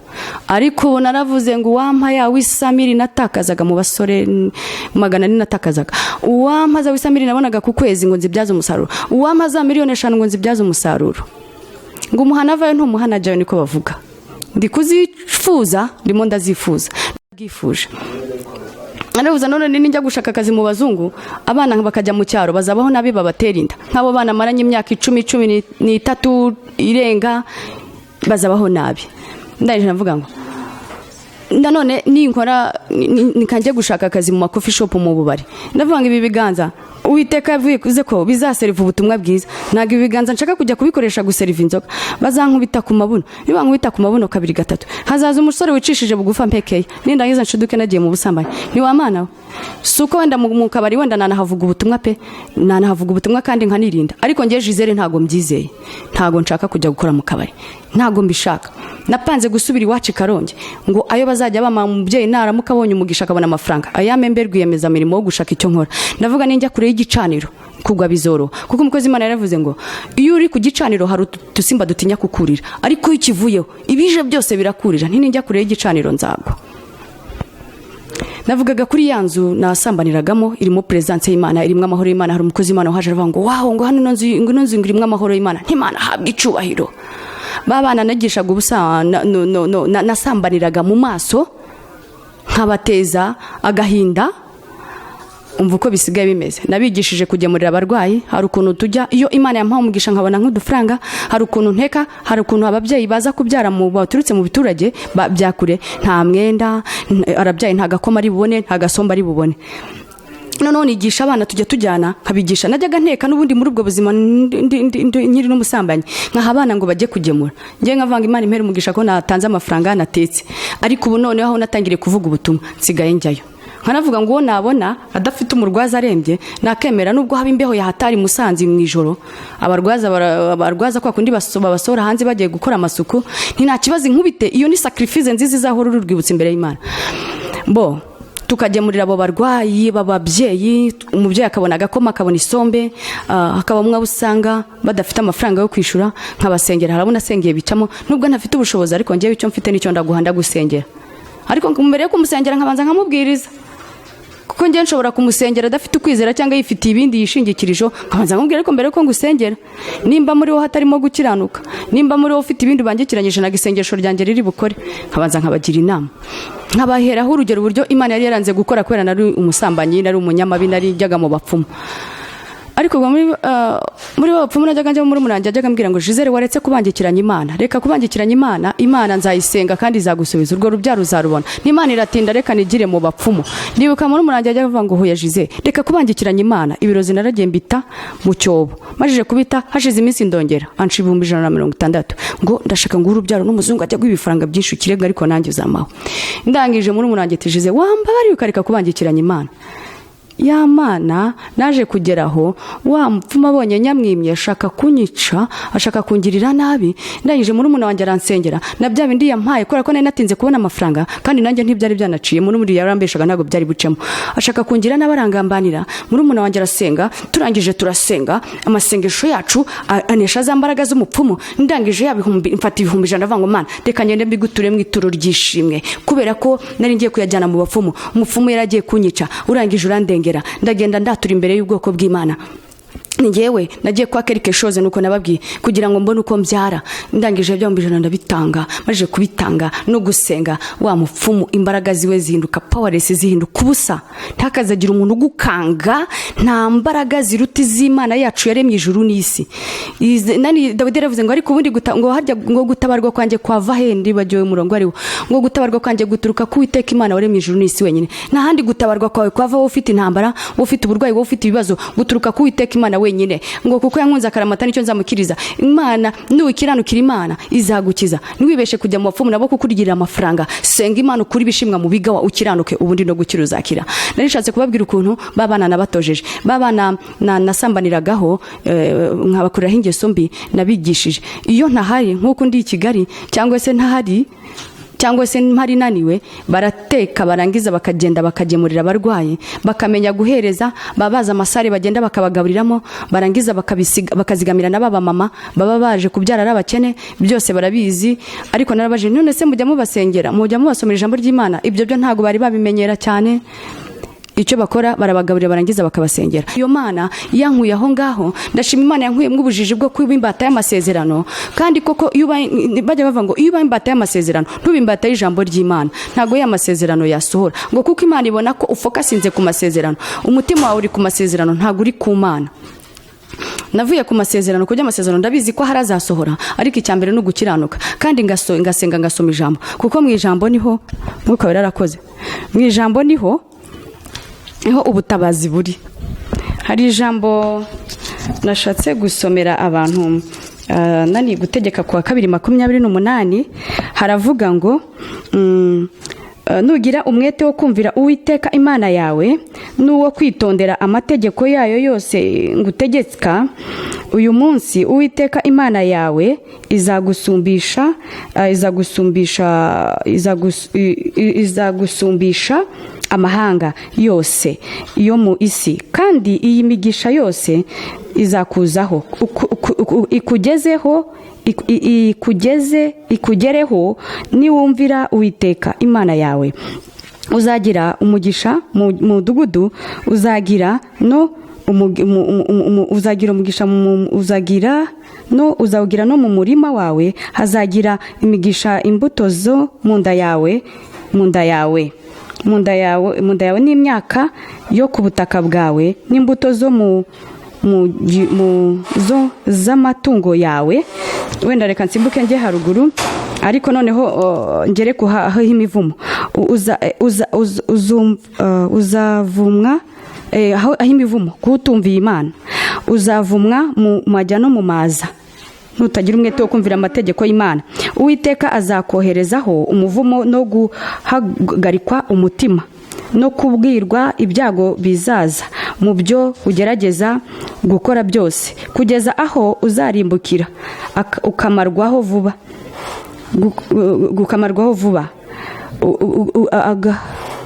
ariko naravuze ngo wampaye wisamiri natakazaga mu basore 400 natakazaga, uwampaza wisamiri nabonaga ku kwezi ngo nzibyaza umusaruro, uwampaza 5,000,000 ngo nzibyaza umusaruro. Ngo umuhana vayo ntumuhana jayo niko bavuga. Ndi kuzifuza, ndimo ndazifuza, ndagifuje. Naravuze none ninjya gushaka akazi mu bazungu, abana bakajya mu cyaro bazabaho nabi babatera inda. Nk'abo bana maranye imyaka 10-13 irenga, bazabaho nabi. Ndaje navuga ngo ndanone ninkora nikanje gushaka akazi mu ma coffee shop mu bubari. Ndavuga ngo ibi biganza Uwiteka yavuye kuze ko bizaseriva ubutumwa bwiza, naga ibiganza nshaka kujya kubikoresha guseriva inzoga, bazankubita ku mabuno. Niba nkubita ku mabuno 2-3, hazaza umusore wicishije bugufa mpekeye, nindangiza nshuduke nagiye mu busambanyi. Ni wa Mana we, suko wenda mu kabari wenda nanahavuga ubutumwa pe, nanahavuga ubutumwa kandi nkanirinda. Ariko ngiye Giselle ntago mbyizeye, ntago nshaka kujya gukora mu kabari, ntago mbishaka. Napanze gusubira iwacu Karongi ngo ayo bazajya bama umubyeyi naramuka abonye umugisha akabona amafaranga, ayamembe rwiyemeza mirimo wo gushaka icyo nkora. Ndavuga ninjya kure y'igicaniro kugwa bizoro, kuko umukozi Imana yaravuze ngo iyo uri ku gicaniro hari utusimba dutinya kukurira, ariko ikivuyeho ibije byose birakurira. Ninjya kure y'igicaniro nzagwa. navugaga kuri ya nzu nasambaniragamo irimo presence y'Imana, irimo amahoro y'Imana. Hari umukozi w'Imana waje aravuga ngo wow, ngo hano nzu irimo amahoro y'Imana, ntimana habwa icubahiro. Babana nagishaga ubusa nasambaniraga mu maso nkabateza agahinda. Umva uko bisigaye bimeze. Nabigishije kugemurira abarwayi. Hari ukuntu tujya, iyo Imana yampaye umugisha nkabona nk'udufaranga, hari ukuntu nteka, hari ukuntu ababyeyi baza kubyara mu baturutse mu biturage byakure, nta mwenda arabyaye, nta gakoma ari bubone, nta gasomba ari bubone. Noneho nigisha abana tujya tujyana nkabigisha. Najyaga nteka n'ubundi muri ubwo buzima nyiri n'umusambanyi, nkaha abana ngo bajye kugemura. Ngiye nkavanga Imana impera umugisha ko natanze amafaranga natetse. Ariko ubu noneho aho natangiriye kuvuga ubutumwa nsigaye njyayo. Nkanavuga ngo nabona adafite umurwaza arembye nakemera, nubwo haba imbeho yahatari Musanze mu ijoro, abarwaza kwa kundi basora hanze bagiye gukora amasuku, nta kibazo nkubite. Iyo ni sacrifice nziza izahora urwibutse imbere y'Imana. Tukagemurira abo barwayi bababyeyi, umubyeyi akabona agakoma, akabona isombe, hakaba mwe usanga badafite amafaranga yo kwishura, nkabasengera. Harabona asengeye bicamo, nubwo ntafite ubushobozi, ariko ngiye icyo mfite nicyo ndaguhanda gusengera. Ariko mbere yo kumusengera nkabanza nkamubwiriza, kuko ngiye nshobora kumusengera adafite ukwizera cyangwa yifitiye ibindi yishingikirijo. Nkabanza nkamubwira ariko mbere ko ngusengera, nimba muri wo hatarimo gukiranuka, nimba muri wo ufite ibindi bangikiranyije na isengesho ryanjye riri bukore, nkabanza nkabagira inama, nkabaheraho urugero uburyo Imana yari yaranze gukora kubera nari umusambanyi, nari umunyamabi, nari jyaga mu bapfumu. Ariko muri bapfumu najyaga njya muri murangi, ajyaga ambwira ngo Giselle, waretse kubangikiranya Imana, reka kubangikiranya Imana, Imana nzayisenga kandi izagusubiza, urwo rubyaro uzarubona. N'Imana iratinda, reka nigire mu bapfumu. Ndibuka muri murangi ajyaga avuga ngo hoya Giselle, reka kubangikiranya Imana. Ibirozi naragiye mbita mu cyobo, majije kubita hashize iminsi ndongera anshi 160 ngo ndashaka ngo urubyaro n'umuzungu ajya gwibifaranga byinshi kirega, ariko nanjye uzamaho. Ndangije muri murangi ati Giselle, wambabari ukareka kubangikiranya Imana. Ya Mana naje kugeraho, wa mupfuma abonye nyamwimye ashaka kunyica, ashaka kungirira nabi. Ndangije muri umuntu wanjye aransengera, na bya bindi yampaye kubera ko nari natinze kubona amafaranga, kandi nanjye ntibyari byanaciye. Muri yarambeshaga ntago byari bucemo, ashaka kungira n'abarangambanira. Muri umuntu wanjye arasenga, turangije turasenga, amasengesho yacu anesha za mbaraga z'umupfumu. Ndangije yabihumbi, mfata ibihumbi 100 avango Mana, reka ngende mbiguture mu ituro ryishimwe, kubera ko nari ngiye kuyajyana mu bapfumu. Umupfumu yaragiye kunyica, urangije urandengera. Ndagenda ndatura imbere y'ubwoko bw'Imana. Ngewe nagiye kwa quelque chose nuko nababwiye kugira ngo mbone uko mbyara. Ndangije bya 100 ndabitanga, maje kubitanga no gusenga, wa mupfumu imbaraga ziwe zihinduka powerless, zihinduka ubusa. Ntakazagira umuntu gukanga, nta mbaraga ziruti z'Imana yacu yaremye ijuru n'isi. Nani Dawidi yaravuze ngo ariko ubundi ngo harya ngo gutabarwa kwanjye kwava hendi bagiye umurongo ariwo, ngo gutabarwa kwanjye guturuka ku Uwiteka Imana waremye ijuru n'isi wenyine. Nta handi gutabarwa kwawe kwava wowe ufite intambara, wowe ufite uburwayi, wowe ufite ibibazo, guturuka ku Uwiteka Imana wenyine. Ngo kuko yankunze akaramata nicyo nzamukiriza. Imana nuwikiranukira Imana izagukiza. Niwibeshe kujya mu bapfumu nabo kukurigirira amafaranga, senga Imana ukuri bishimwa mu bigawa ukiranuke, ubundi no gukira uzakira. Narishatse kubabwira ukuntu babana nabatojeje, babana nasambaniragaho, nkabakuriraho ingeso mbi nabigishije. Iyo ntahari nkuko ndi i Kigali cyangwa se ntahari cyangwa se mpari naniwe, barateka barangiza bakagenda bakagemurira abarwayi, bakamenya guhereza, babaza amasare bagenda bakabagaburiramo, barangiza bakazigamira n'ababa mama baba baje kubyara ari abakene, byose barabizi. Ariko narabaje, none se mujya mubasengera, mujya mubasomera ijambo ry'Imana? Ibyo byo ntago bari babimenyera cyane. Icyo bakora barabagaburira barangiza bakabasengera. Iyo Mana yankuye aho ngaho, ndashima Imana yankuye mu bujiji bwo kuba imbata y'amasezerano. Kandi koko iyo bajya bava ngo iyo imbata y'amasezerano ntubimbata y'ijambo ry'Imana, ntago y'amasezerano yasohora. Ngo kuko Imana ibona ko ufokasinze ku masezerano, umutima wawe uri ku masezerano, ntago uri ku Mana. Navuye ku masezerano, kujya amasezerano ndabizi ko harazasohora, ariko icyambere no gukiranuka. Kandi ngasenga ngasoma ijambo, kuko mu ijambo niho Mwuka Wera yarakoze. Mu ijambo niho ubutabazi buri. Hari ijambo nashatse gusomera abantu, nani gutegeka kwa 2:28 haravuga ngo nugira umwete wo kumvira Uwiteka Imana yawe n'uwo kwitondera amategeko yayo yose ngutegeka uyu munsi, Uwiteka Imana yawe izagusumbisha amahanga yose yo mu isi, kandi iyi migisha yose izakuzaho ikugereho niwumvira Uwiteka Imana yawe uzagira umugisha mu mudugudu, uzagira umugisha uzawugira no mu murima wawe, hazagira imigisha imbuto zo mu nda yawe n'imyaka yo ku butaka bwawe, n'imbuto zo z'amatungo yawe. Wenda reka nsimbuke njye haruguru, ariko noneho ngere kuhaho imivumo. Uzavumwa aho imivumo kutumviye Imana, uzavumwa mu majya no mu maza nutagira umwete wo kumvira amategeko y'Imana. Uwiteka azakoherezaho umuvumo no guhagarikwa umutima no kubwirwa ibyago bizaza mu byo ugerageza gukora byose, kugeza aho uzarimbukira ukamarwaho vuba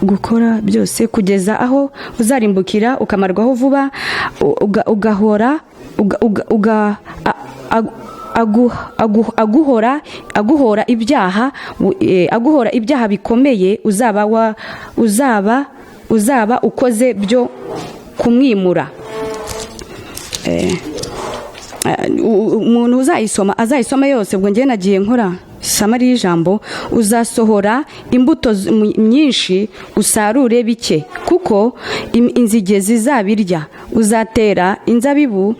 gukora byose, kugeza aho uzarimbukira ukamarwaho vuba, aguhora ibyaha bikomeye uzaba ukoze byo kumwimura. Umuntu azayisoma yose, ubwo njye nagiye nkora samari y'ijambo. Uzasohora imbuto nyinshi, usarure bike, kuko inzige zizabirya. Uzatera inzabibu,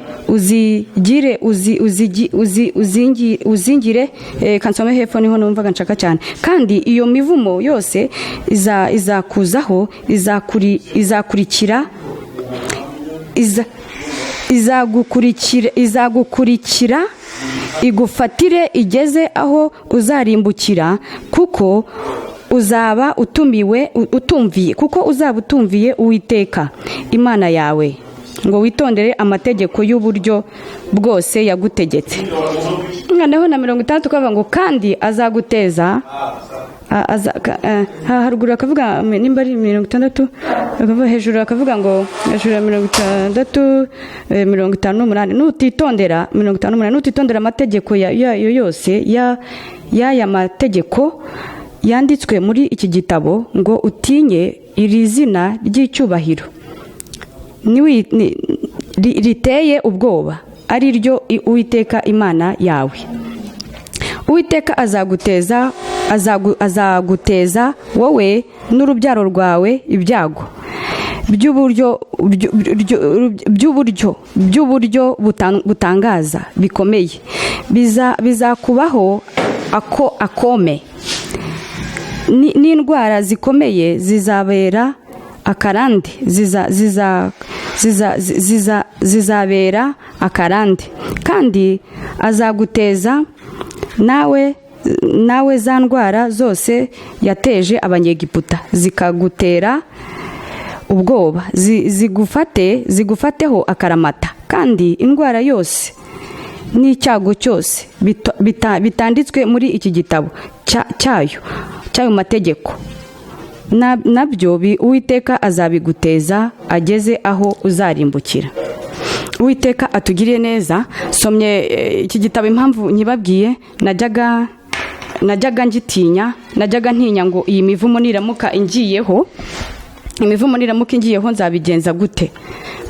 uzingire. Kansome hepfo niho numvaga nshaka cyane. Kandi iyo mivumo yose izakuzaho, izagukurikira igufatire igeze aho uzarimbukira, kuko uzaba utumviye Uwiteka Imana yawe, ngo witondere amategeko y'uburyo bwose yagutegetse. Noneho na 60 kavuga ngo kandi azaguteza haruguru akavuga nimba ari 60, akavuga hejuru akavuga ngo hejuru ya 60 58, nutitondera 58, nutitondera amategeko yayo yose y'aya mategeko yanditswe muri iki gitabo, ngo utinye iri zina ry'icyubahiro riteye ubwoba, ari ryo Uwiteka Imana yawe. Uwiteka azaguteza wowe n'urubyaro rwawe ibyago by'uburyo butangaza bikomeye, bizakubaho akome, n'indwara zikomeye zizabera akarande, zizabera akarande. Kandi azaguteza nawe za ndwara zose yateje abanyegiputa, zikagutera ubwoba, zigufateho akaramata. Kandi indwara yose n'icyago cyose bitanditswe muri iki gitabo cyayo mategeko, nabyo Uwiteka azabiguteza ageze aho uzarimbukira. Uwiteka atugiriye neza. Somye iki gitabo, impamvu nkibabwiye, najyaga ntinya ngo iyi mivumo niramuka ingiyeho nzabigenza gute,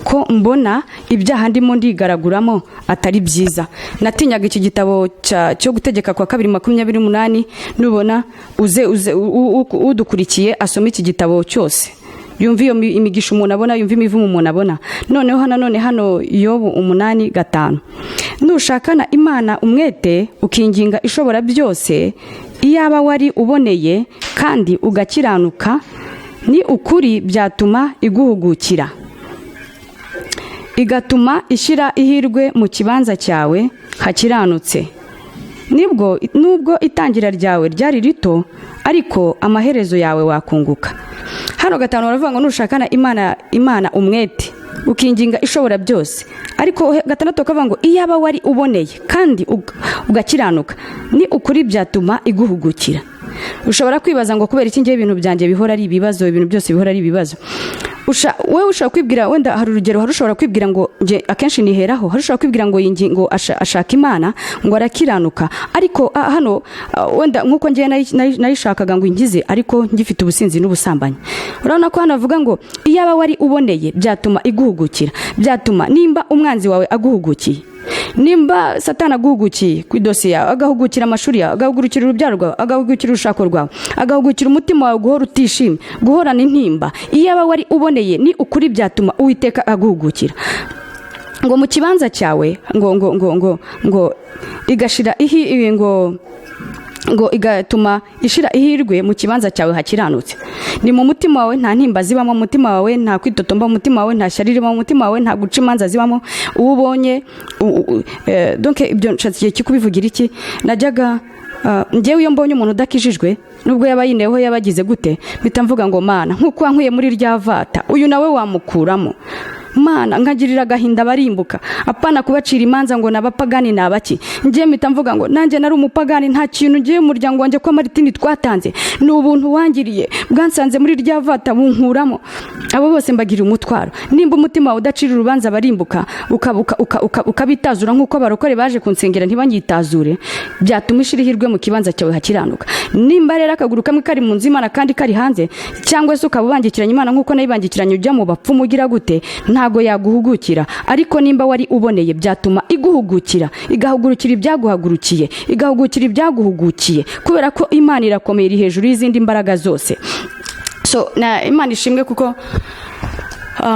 ko mbona ibyaha ndimo ndigaraguramo atari byiza. Natinyaga iki gitabo cyo gutegeka kwa 2:28. Nubona udukurikiye asoma iki gitabo cyose, yumva iyo imigisha umuntu abona, yumva imivumo umuntu abona. Noneho hano Yobu 8:5, nushakana Imana umwete ukinginga ishobora byose, iyaba wari uboneye kandi ugakiranuka, ni ukuri byatuma iguhugukira, igatuma ishyira ihirwe mu kibanza cyawe hakiranutse. Nubwo itangira ryawe ryari rito, ariko amaherezo yawe wakunguka. Hano 5 baravuga ngo nushakana Imana umwete ukinginga ishobora byose, ariko 6 bakavuga ngo iyaba wari uboneye kandi ugakiranuka, ni ukuri byatuma iguhugukira. Ushobora kwibaza ngo kubera iki ngiye ibintu byanjye bihora ari ibibazo, ibintu byose bihora ari ibibazo. wowe ushobora kwibwira, wenda hari urugero, hari ushobora kwibwira ngo nje akenshi niheraho, hari ushobora kwibwira ngo iyi ngingo ashaka Imana ngo arakiranuka, ariko hano wenda nkuko ngiye nayishakaga ngo ingize, ariko ngifite ubusinzi n'ubusambanyi. Urabona ko hano avuga ngo iyaba wari uboneye byatuma iguhugukira, byatuma nimba umwanzi wawe aguhugukiye, nimba Satani aguhugukiye ku idosiye yawe, agahugukira amashuri yawe, agahugukira urubyaro rwawe, agahugukira urushako rwawe, agahugukira umutima wawe guhora utishimye, guhorana intimba, iyaba wari uboneye ni ukuri byatuma Uwiteka aguhugukira ngo mu kibanza cyawe ngo igashira ngo igatuma ishira ihirwe mu kibanza cyawe hakiranutse. Ni mu mutima wawe nta ntimba zibamo, mu mutima wawe nta kwitotomba, mu mutima wawe nta shariri mu mutima wawe nta guca imanza zibamo. Uwo ubonye donc ibyo nshakiye kikubivugira iki, najyaga njyewe iyo mbonye umuntu udakijijwe nubwo yaba yineho yabagize gute, mpita mvuga ngo Mana, nkuko wankuye muri rya vata uyu nawe wamukuramo. Mana, nkagirira agahinda barimbuka, apana kubacira imanza ngo nabapagani nabaki. Ngiye mpita mvuga ngo nanjye nari umupagani, nta kintu ngiye umuryango wanjye kwa Maritini twatanze, ni ubuntu wangiriye bwansanze muri rya vata bunkuramo. Abo bose mbagirira umutwaro. Nimba umutima wawe udacira urubanza barimbuka, ukabitazura nkuko abarokore baje kunsengera ntibanyitazure, byatuma ishirihirwe mu kibanza cyawe hakiranuka. Nimba rero akaguru kamwe kari mu nzu Imana kandi kari hanze, cyangwa se ukaba ubangikiranye Imana nkuko nayibangikiranye ujya mu bapfumu ugira gute, ntago yaguhugukira. Ariko nimba wari uboneye byatuma iguhugukira, igahugurukira ibyaguhagurukiye, igahugukira ibyaguhugukiye, kubera ko Imana irakomeye, iri hejuru y'izindi mbaraga zose. So na Imana ishimwe kuko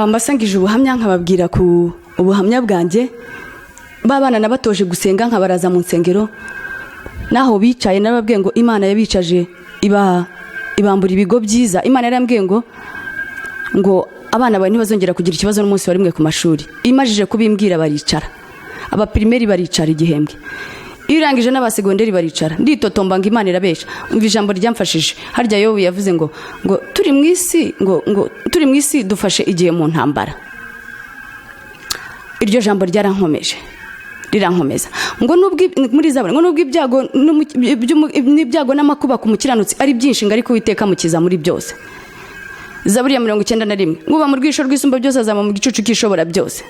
mbasangije ubuhamya, nkababwira ku ubuhamya bwanjye. Babana nabatoje gusenga, nkabaraza mu nsengero, naho bicaye nababwiye ngo Imana yabicaje ibambura ibigo byiza. Imana yarambwiye ngo abana bawe ntibazongera kugira ikibazo n'umunsi wa rimwe ku mashuri. Imajije kubimbwira baricara, aba primaire baricara igihembwe, irangije n'abasegonderi baricara. Nditotomba ngo Imana irabesha. Umva ijambo ryamfashije. Harya Yobu yavuze ngo turi mu isi, ngo turi mu isi dufashe igihe mu ntambara. Iryo jambo ryarankomeje, rirankomeza ngo nubwo muri Zaburi ngo nubwo ibyago n'amakuba ku mukiranutsi ari byinshi, ngo ariko Uwiteka mukiza muri byose. Zaburi ya 91 nguba mu rwisho rw'isumba byose azama mu gicucu kishobora byose.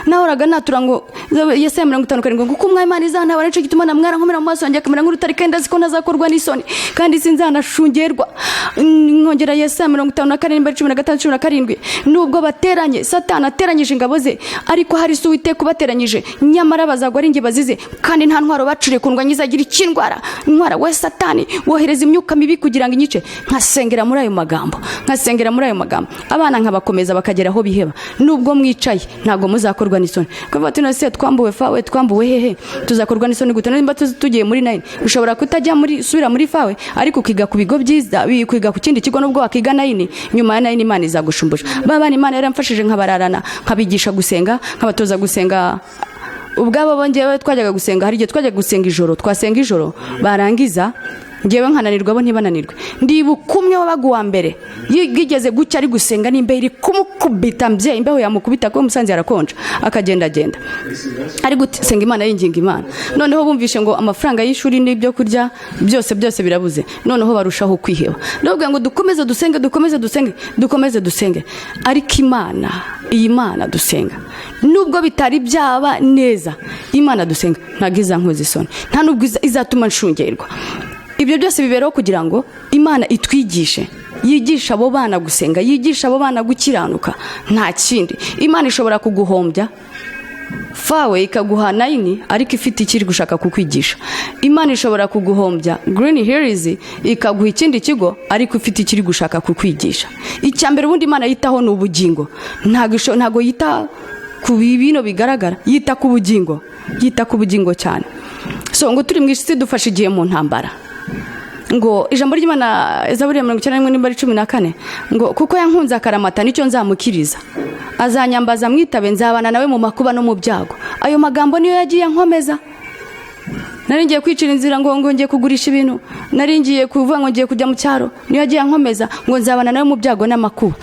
Nahoraga natura ngo Yesaya 57 ngo kumwa Imana izantabara, nico gituma namwara nkomera mu maso yanjye akamera nk'urutare, kandi aziko nazakorwa n'isoni kandi sinzanashungerwa. Nkongera Yesaya 55:15-17 nubwo bateranye, Satani ateranyije ingabo ze, ariko hari se Uwiteka kubateranyije, nyamara bazagwa ari nge bazize, kandi nta ntwaro bacuriye kundwa nyizagira ikindwara. Ntwara we Satani wohereza imyuka mibi kugira ngo inyice. Nkasengera muri ayo magambo, abana nkabakomeza bakagera aho biheba. Nubwo mwicaye ntago muzakorwa n'isoni. Kuva ati nase twambuwe fawe, twambuwe hehe, tuzakorwa n'isoni gute? Nimba tugiye muri 9 ushobora kutajya muri subira muri fawe, ariko ukiga ku bigo byiza, kwiga ku kindi kigo nubwo wakiga 9, nyuma ya 9 Imana izagushumbusha. Babana Imana yaramfashije, nkabararana, nkabigisha gusenga, nkabatoza gusenga. Ubwabo bongewe twajyaga gusenga, hari igihe twajyaga gusenga ijoro, twasenga ijoro barangiza ngewe nkananirwa bo ntibananirwe. Ndibukumwe wabaga wa mbere yigeze gucya ari gusenga, nimbe iri kumukubita mbye, imbeho yamukubita ko musanze yarakonja akagenda ari gusenga Imana, yinginga Imana. Noneho bumvishe ngo amafaranga y'ishuri n'ibyo kurya byose birabuze, noneho barushaho kwiheba. Ndababwira ngo dukomeze dusenge, ariko iyi Imana dusenga nubwo bitari byaba neza, Imana dusenga ntago izankoza isoni, nta nubwo izatuma nshungerwa. Ibyo byose biberaho kugira ngo Imana itwigishe, yigisha abo bana gusenga, yigisha abo bana gukiranuka, nta kindi. Imana ishobora kuguhombya fawe ikaguha 9 ariko ifite ikiri gushaka kukwigisha. Imana ishobora kuguhombya Green Hills ikaguha ikindi kigo ariko ifite ikiri gushaka kukwigisha. Icyambere ubundi Imana yitaho n'ubugingo, ntago yita ku bibino bigaragara, yita ku bugingo cyane. So ngo turi mu isi dufashe igihe mu ntambara, ngo ijambo ry'Imana Zaburi ya 91:14 ngo kuko yankunze akaramata nicyo nzamukiriza, azanyambaza mwitabe, nzabana nawe mu makuba no mu byago. Ayo magambo niyo yagiye nkomeza. Nari ngiye kwicira inzira ngo ngiye kugurisha ibintu, nari ngiye kuvuga ngo ngiye kujya mu cyaro, niyo yagiye nkomeza ngo nzabana nawe mu byago n'amakuba,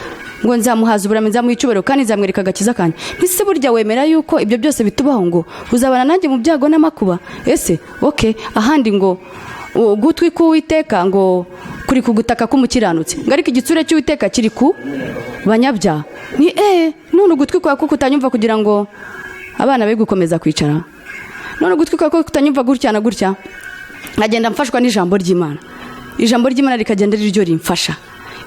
ngo nzamuhaza uburame, nzamuhicubero kandi nzamwereka agakiza kanje. Ntise burya wemera yuko ibyo byose bitubaho ngo uzabana nanjye mu byago n'amakuba? Ese okay, ahandi ngo gutwi k'Uwiteka ngo kuri kugutaka k'umukiranutsi, ngo ariko igitsure cy'Uwiteka kiri ku banyabyaha. Ni none ugutwi kwawe ko kutanyumva kugira ngo abana be gukomeza kwicara, none ugutwi kwawe ko kutanyumva gutya na gutya. Nkagenda mfashwa n'ijambo ry'Imana, ijambo ry'Imana rikagenda riryo rimfasha,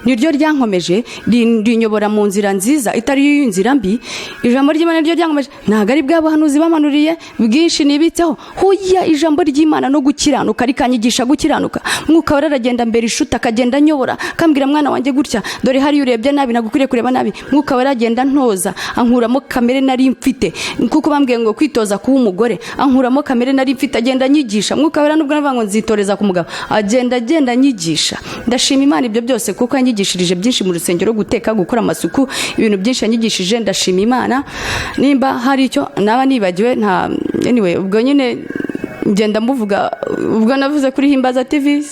niryo ryankomeje rinyobora mu nzira nziza itari inzira mbi. Ijambo ry'Imana niryo ryankomeje, ntabwo ari bwa buhanuzi bamanuriye bwinshi nibitseho. Hoya ijambo ry'Imana no gukiranuka rikanyigisha gukiranuka. Mwuka wera aragenda mbere ishuta, akagenda nyobora, kambwira mwana wanjye gutya, dore hari urebye nabi nagukwiriye kureba nabi. Mwuka wera agenda ntoza, ankuramo kamere nari mfite, kuko bambwiye ngo kwitoza kuba umugore, ankuramo kamere nari mfite, agenda nyigisha. Mwuka wera nubwo navuga ngo nzitoreza ku mugabo, agenda nyigisha. Ndashima Imana ibyo byose kuko yanyigishirije byinshi mu rusengero, guteka, gukora amasuku, ibintu byinshi yanyigishije. Ndashima Imana. Nimba hari icyo naba nibagiwe, nta anyway, ubwo nyine ngenda mbuvuga. Ubwo navuze kuri Himbaza TV,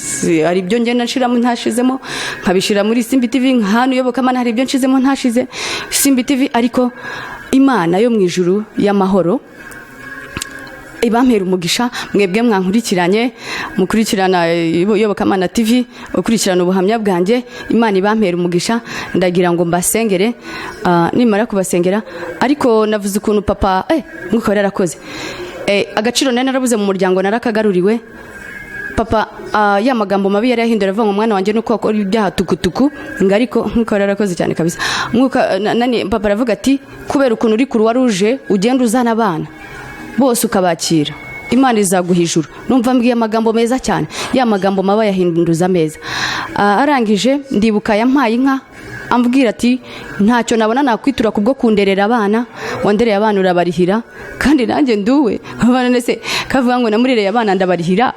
hari ibyo ngenda nshiramo ntashizemo, nkabishira muri Simbi TV. Nk'ahantu Iyobokamana hari ibyo nshizemo ntashize Simbi TV. Ariko Imana yo mu ijuru y'amahoro ibampera umugisha. Mwebwe mwankurikiranye, mukurikirana Iyobokamana TV, ukurikirana ubuhamya bwanjye, Imana ibampera umugisha. Ndagira ngo mbasengere, nimara kubasengera. Ariko navuze ukuntu papa Mwuka wera yarakoze. Agaciro nari narabuze mu muryango narakagaruriwe. Papa ya magambo mabi yari yahindura avuga ngo mwana wanjye nuko akora ibyaha tukutuku, ngariko Mwuka wera yarakoze cyane kabisa. Papa aravuga ati kubera ukuntu uri kuruwa ruje ugenda uzana abana bose ukabakira, Imana izaguha ijuru. Numva mbwiye amagambo meza cyane, ya magambo maba yahinduza meza. Arangije ndibuka yampaye inka, ambwira ati ntacyo nabona nakwitura kubwo kunderera abana, wandereye abana urabarihira, kandi nanjye nduwe abana. Nese kavuga ngo namurereye abana ndabarihira,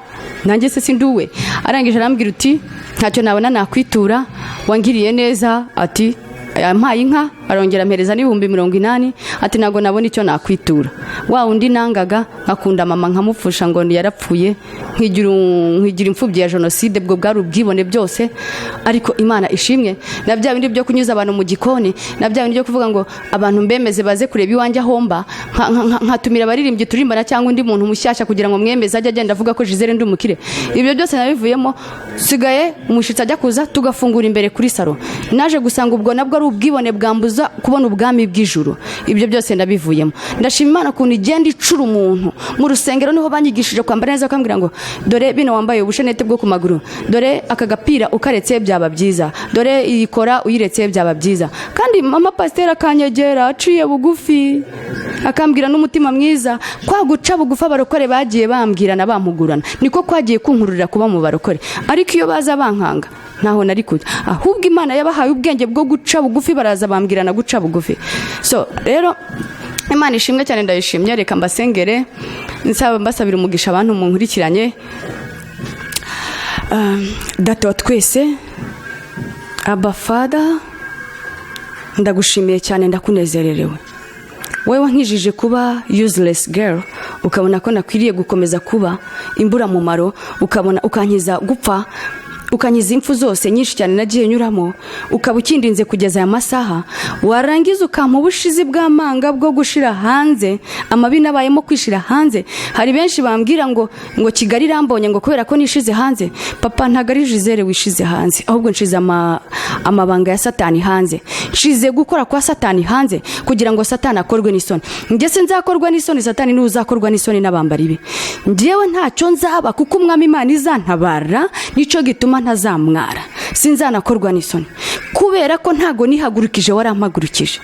nanjye se sinduwe. Arangije arambwira uti ntacyo nabona nakwitura, wangiriye neza. Ati yampaye inka, arongera ampereza n'ibihumbi 80. Ati ntago nabona icyo nakwitura. Wa undi nangaga nkakunda mama nkamupfusha ngo yarapfuye, nkigira imfubyi ya jenoside, bwo bwari ubwibone byose. Ariko Imana ishimwe, na bya bindi byo kunyuza abantu mu gikoni, na bya bindi byo kuvuga ngo abantu mbemeze baze kureba iwanjye ahomba, nkatumira abaririmbyi turimbana cyangwa undi muntu mushyashya kugira ngo mwemeze ajye agenda avuga ko Giselle ndi umukire. Ibyo byose nabivuyemo, sigaye umushitsi ajya kuza tugafungura imbere kuri saro. Naje gusanga ubwo nabwo ari ubwibone bwambuza kubona ubwami bw'ijuru. Ibyo byose ndabivuyemo. Ndashima Imana kuntu igenda icura umuntu mu rusengero. Niho banyigishije kwambara neza, akambwira ngo dore bino wambaye ubushenete bwo ku maguru, dore aka gapira ukaretse byaba byiza, dore iyikora uyiretse byaba byiza. Kandi mama pasiteri akanyegera aciye bugufi, akambwira n'umutima mwiza. Kwa guca bugufi abarokore bagiye bambwirana bampugurana, niko kwagiye kunkururira kuba mu barokore. Ariko iyo baza bankanga ntaho nari kujya, ahubwo Imana yabahaye ubwenge bwo guca bugufi, baraza bambwirana guca bugufi. So rero Imana ishimwe cyane, ndayishimye. Reka mbasengere, nsaba mbasabira umugisha abantu munkurikiranye. Data wa twese, Abba Father, ndagushimiye cyane, ndakunezererewe. Wewe wankijije kuba useless girl, ukabona ko nakwiriye gukomeza kuba imbura mumaro, ukabona ukankiza gupfa, ukanyiza impfu zose nyinshi cyane nagiye nyuramo, ukaba ukindinze kugeza aya masaha. Warangiza ukampa ubushizi bw'amanga bwo gushira hanze, amabi nabayemo kwishira hanze. Hari benshi bambwira ngo Kigali irambonye ngo kubera ko nishize hanze. Papa ntago ari Giselle wishize hanze, ahubwo nshize amabanga ya Satani hanze. Nshize gukora kwa Satani hanze kugira ngo Satani akorwe n'isoni. Njye sinzakorwa n'isoni, Satani ni uzakorwa n'isoni n'abambari be. Njyewe ntacyo nzaba kuko umwami Imana izantabara, nico gituma ntazamwara, sinzanakorwa n'isoni kubera ko ntago nihagurukije warampagurukije.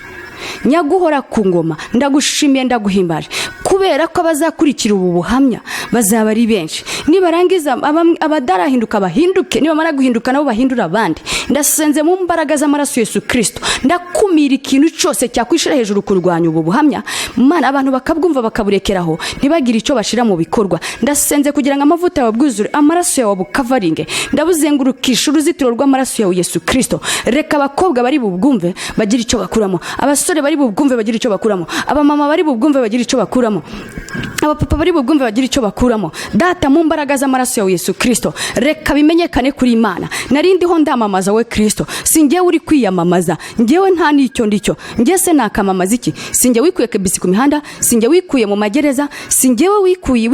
Nyaguhora ku ngoma, ndagushimiye ndaguhimbaje kubera ko abazakurikira ubu buhamya bazaba ari benshi. Nibarangiza abadarahinduka bahinduke, nibamara guhinduka nabo bahindura abandi. Ndasenze mu mbaraga z'amaraso Yesu Kristo, ndakumira ikintu cyose cyakwishira hejuru kurwanya ubu buhamya. Mana, abantu bakabwumva bakaburekeraho, ntibagire icyo bashira mu bikorwa. Ndasenze kugira ngo amavuta yawe bwuzure, amaraso yawe bukavaringe. Ndabuzengurukisha uruzitiro rw'amaraso yawe Yesu Kristo. Reka abakobwa bari bubwumve bagira icyo bakuramo, abasore bari bubwumve bagira icyo bakuramo, abamama bari bubwumve bagira icyo bakuramo, abapapa bari bubwumve bagira icyo bakuramo. ugakuramo. Data, mu mbaraga z'amaraso yawe Yesu Kristo, reka bimenyekane kuri Imana. Narindiho ndamamaza we Kristo, singewe uri kwiyamamaza, ngewe nta nicyo ndicyo. Nge se nakamamaza iki? Singe wikuye kebisi ku mihanda, singe wikuye mu magereza, singewe wikuye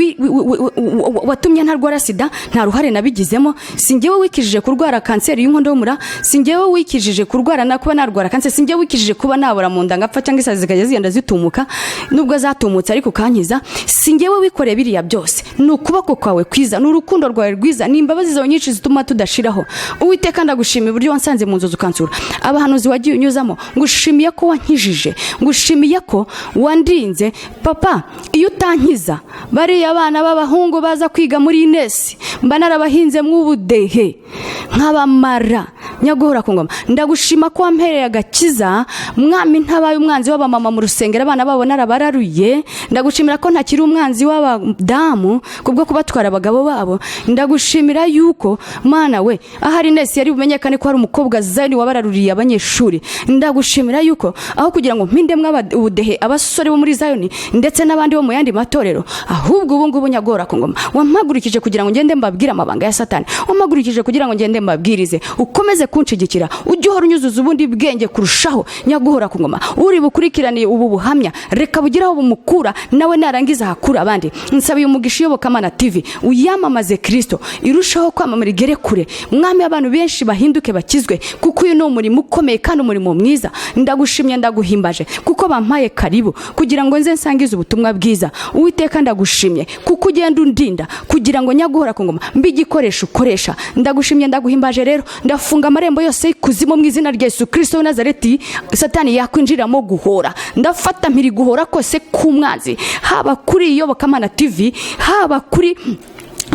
watumye ntarwara sida, nta ruhare nabigizemo. Singewe wikijije kurwara kanseri y'inkondo y'umura, singewe wikijije kurwara na kuba narwara kanseri, singewe wikijije kuba nabura mu nda ngapfa cyangwa isazi zikajya zigenda zitumuka, nubwo zatumutse ariko kankiza. Singewe wikoreye biriya byose, ni ukuboko kwawe kwiza, ni urukundo rwawe rwiza, ni imbabazi zawe nyinshi zituma tudashiraho. Uwiteka ndagushimiye uburyo wansanze mu nzozi ukansura, abahanuzi wagiye unyuzamo, ngushimiye ko wankijije, ngushimiye ko wandinze. Papa, iyo utankiza bariya abana b'abahungu baza kwiga muri Inesi, mba narabahinze mw'ubudehe nk'abamara nyaguhora ku ngoma. Ndagushima ko wampereye agakiza, mwami, ntabaye umwanzi w'abamama mu rusengero, abana babo narabararuye. Ndagushimira ko ntakiri umwanzi w'abadamu kubwo kubatwara abagabo babo. Ndagushimira yuko Mana we, ahari Inesi yari bumenyekane ko hari umukobwa Giselle wabararuriye abanyeshuri. Ndagushimira yuko aho kugira ngo mpindemwe ubudehe abasore bo muri Zion ndetse n'abandi bo mu yandi matorero, ahubwo ubu ngubu nyagora ku ngoma wampagurikije kugira ngo ngende mbabwire amabanga ya Satani, wampagurikije kugira ngo ngende mbabwirize. Ukomeze kunshigikira, ujye uhora unyuzuza ubundi bwenge kurushaho nyaguhora ku ngoma. Uri bukurikiraniye ubu buhamya, reka bugiraho bumukura, nawe narangiza hakura abandi. Nsabiye umugisha Iyobokamana TV uyamamaze Kristo, irushaho kwamamara igere kure. Mwami, abantu benshi bahinduke bakizwe, kuko uyu ni umurimo ukomeye kandi umurimo mwiza. Ndagushimye, ndaguhimbaje kuko bampaye karibu kugira ngo nze nsangize ubutumwa bwiza. Uwiteka ndagushimye kuko ugenda undinda kugira ngo nyaguhora ku ngoma mbigikoresha ukoresha. Ndagushimye, ndaguhimbaje. Rero ndafunga amarembo yose y'ikuzimu mu izina rya Yesu Kristo w'i Nazareti. Satani yakwinjiramo guhora, ndafata mpiri guhora kose k'umwanzi, haba kuri Iyobokamana TV, haba kuri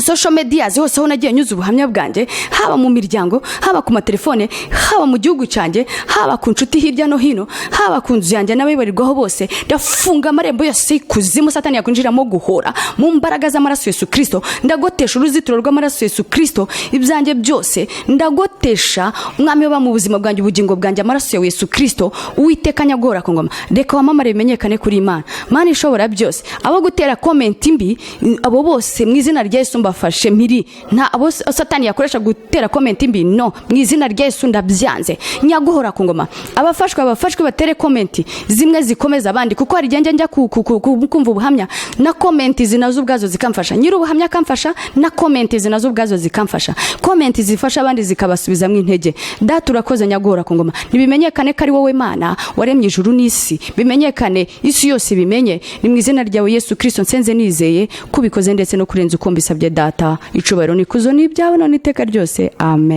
social media hose aho nagiye nyuza ubuhamya bwanjye, haba mu miryango, haba ku matelefone, haba mu gihugu cyanjye, haba ku nshuti hirya no hino, haba ku nzu yanjye n'abayibarirwaho bose. Ndafunga amarembo yose kuzimu Satani yakwinjiramo guhora mu mbaraga z'amaraso Yesu Kristo. Ndagotesha uruzitiro rw'amaraso Yesu Kristo ibyanjye byose, ndagotesha mwami wa mu buzima bwanjye, ubugingo bwanjye, amaraso ya Yesu Kristo. Uwiteka nyagora ku ngoma, reka wamamare bimenyekane kuri Imana, Mana ishobora byose. Abo gutera comment mbi, abo bose mu izina rya Yesu mbafashe mpiri. Nta abo Satani yakoresha gutera comment mbi, no, mu izina rya Yesu ndabyanze nyaguhora ku ngoma. Abafashwe batere comment zimwe zikomeza abandi, kuko hari genje njya kumva ubuhamya na comment zinazo ubwazo zikamfasha, nyiri ubuhamya akamfasha, na comment zinazo ubwazo zikamfasha, comment zifasha abandi zikabasubiza mu intege. Data urakoze nyaguhora ku ngoma, nibimenyekane ko ari wowe Mana waremye ijuru n'isi, bimenyekane isi yose bimenye. Ni mu izina ryawe Yesu Kristo nsenze nizeye kubikoze ndetse no kurenza uko mbisabye Data. Icubahiro n'ikuzo ni ibyawe none iteka ryose, amen.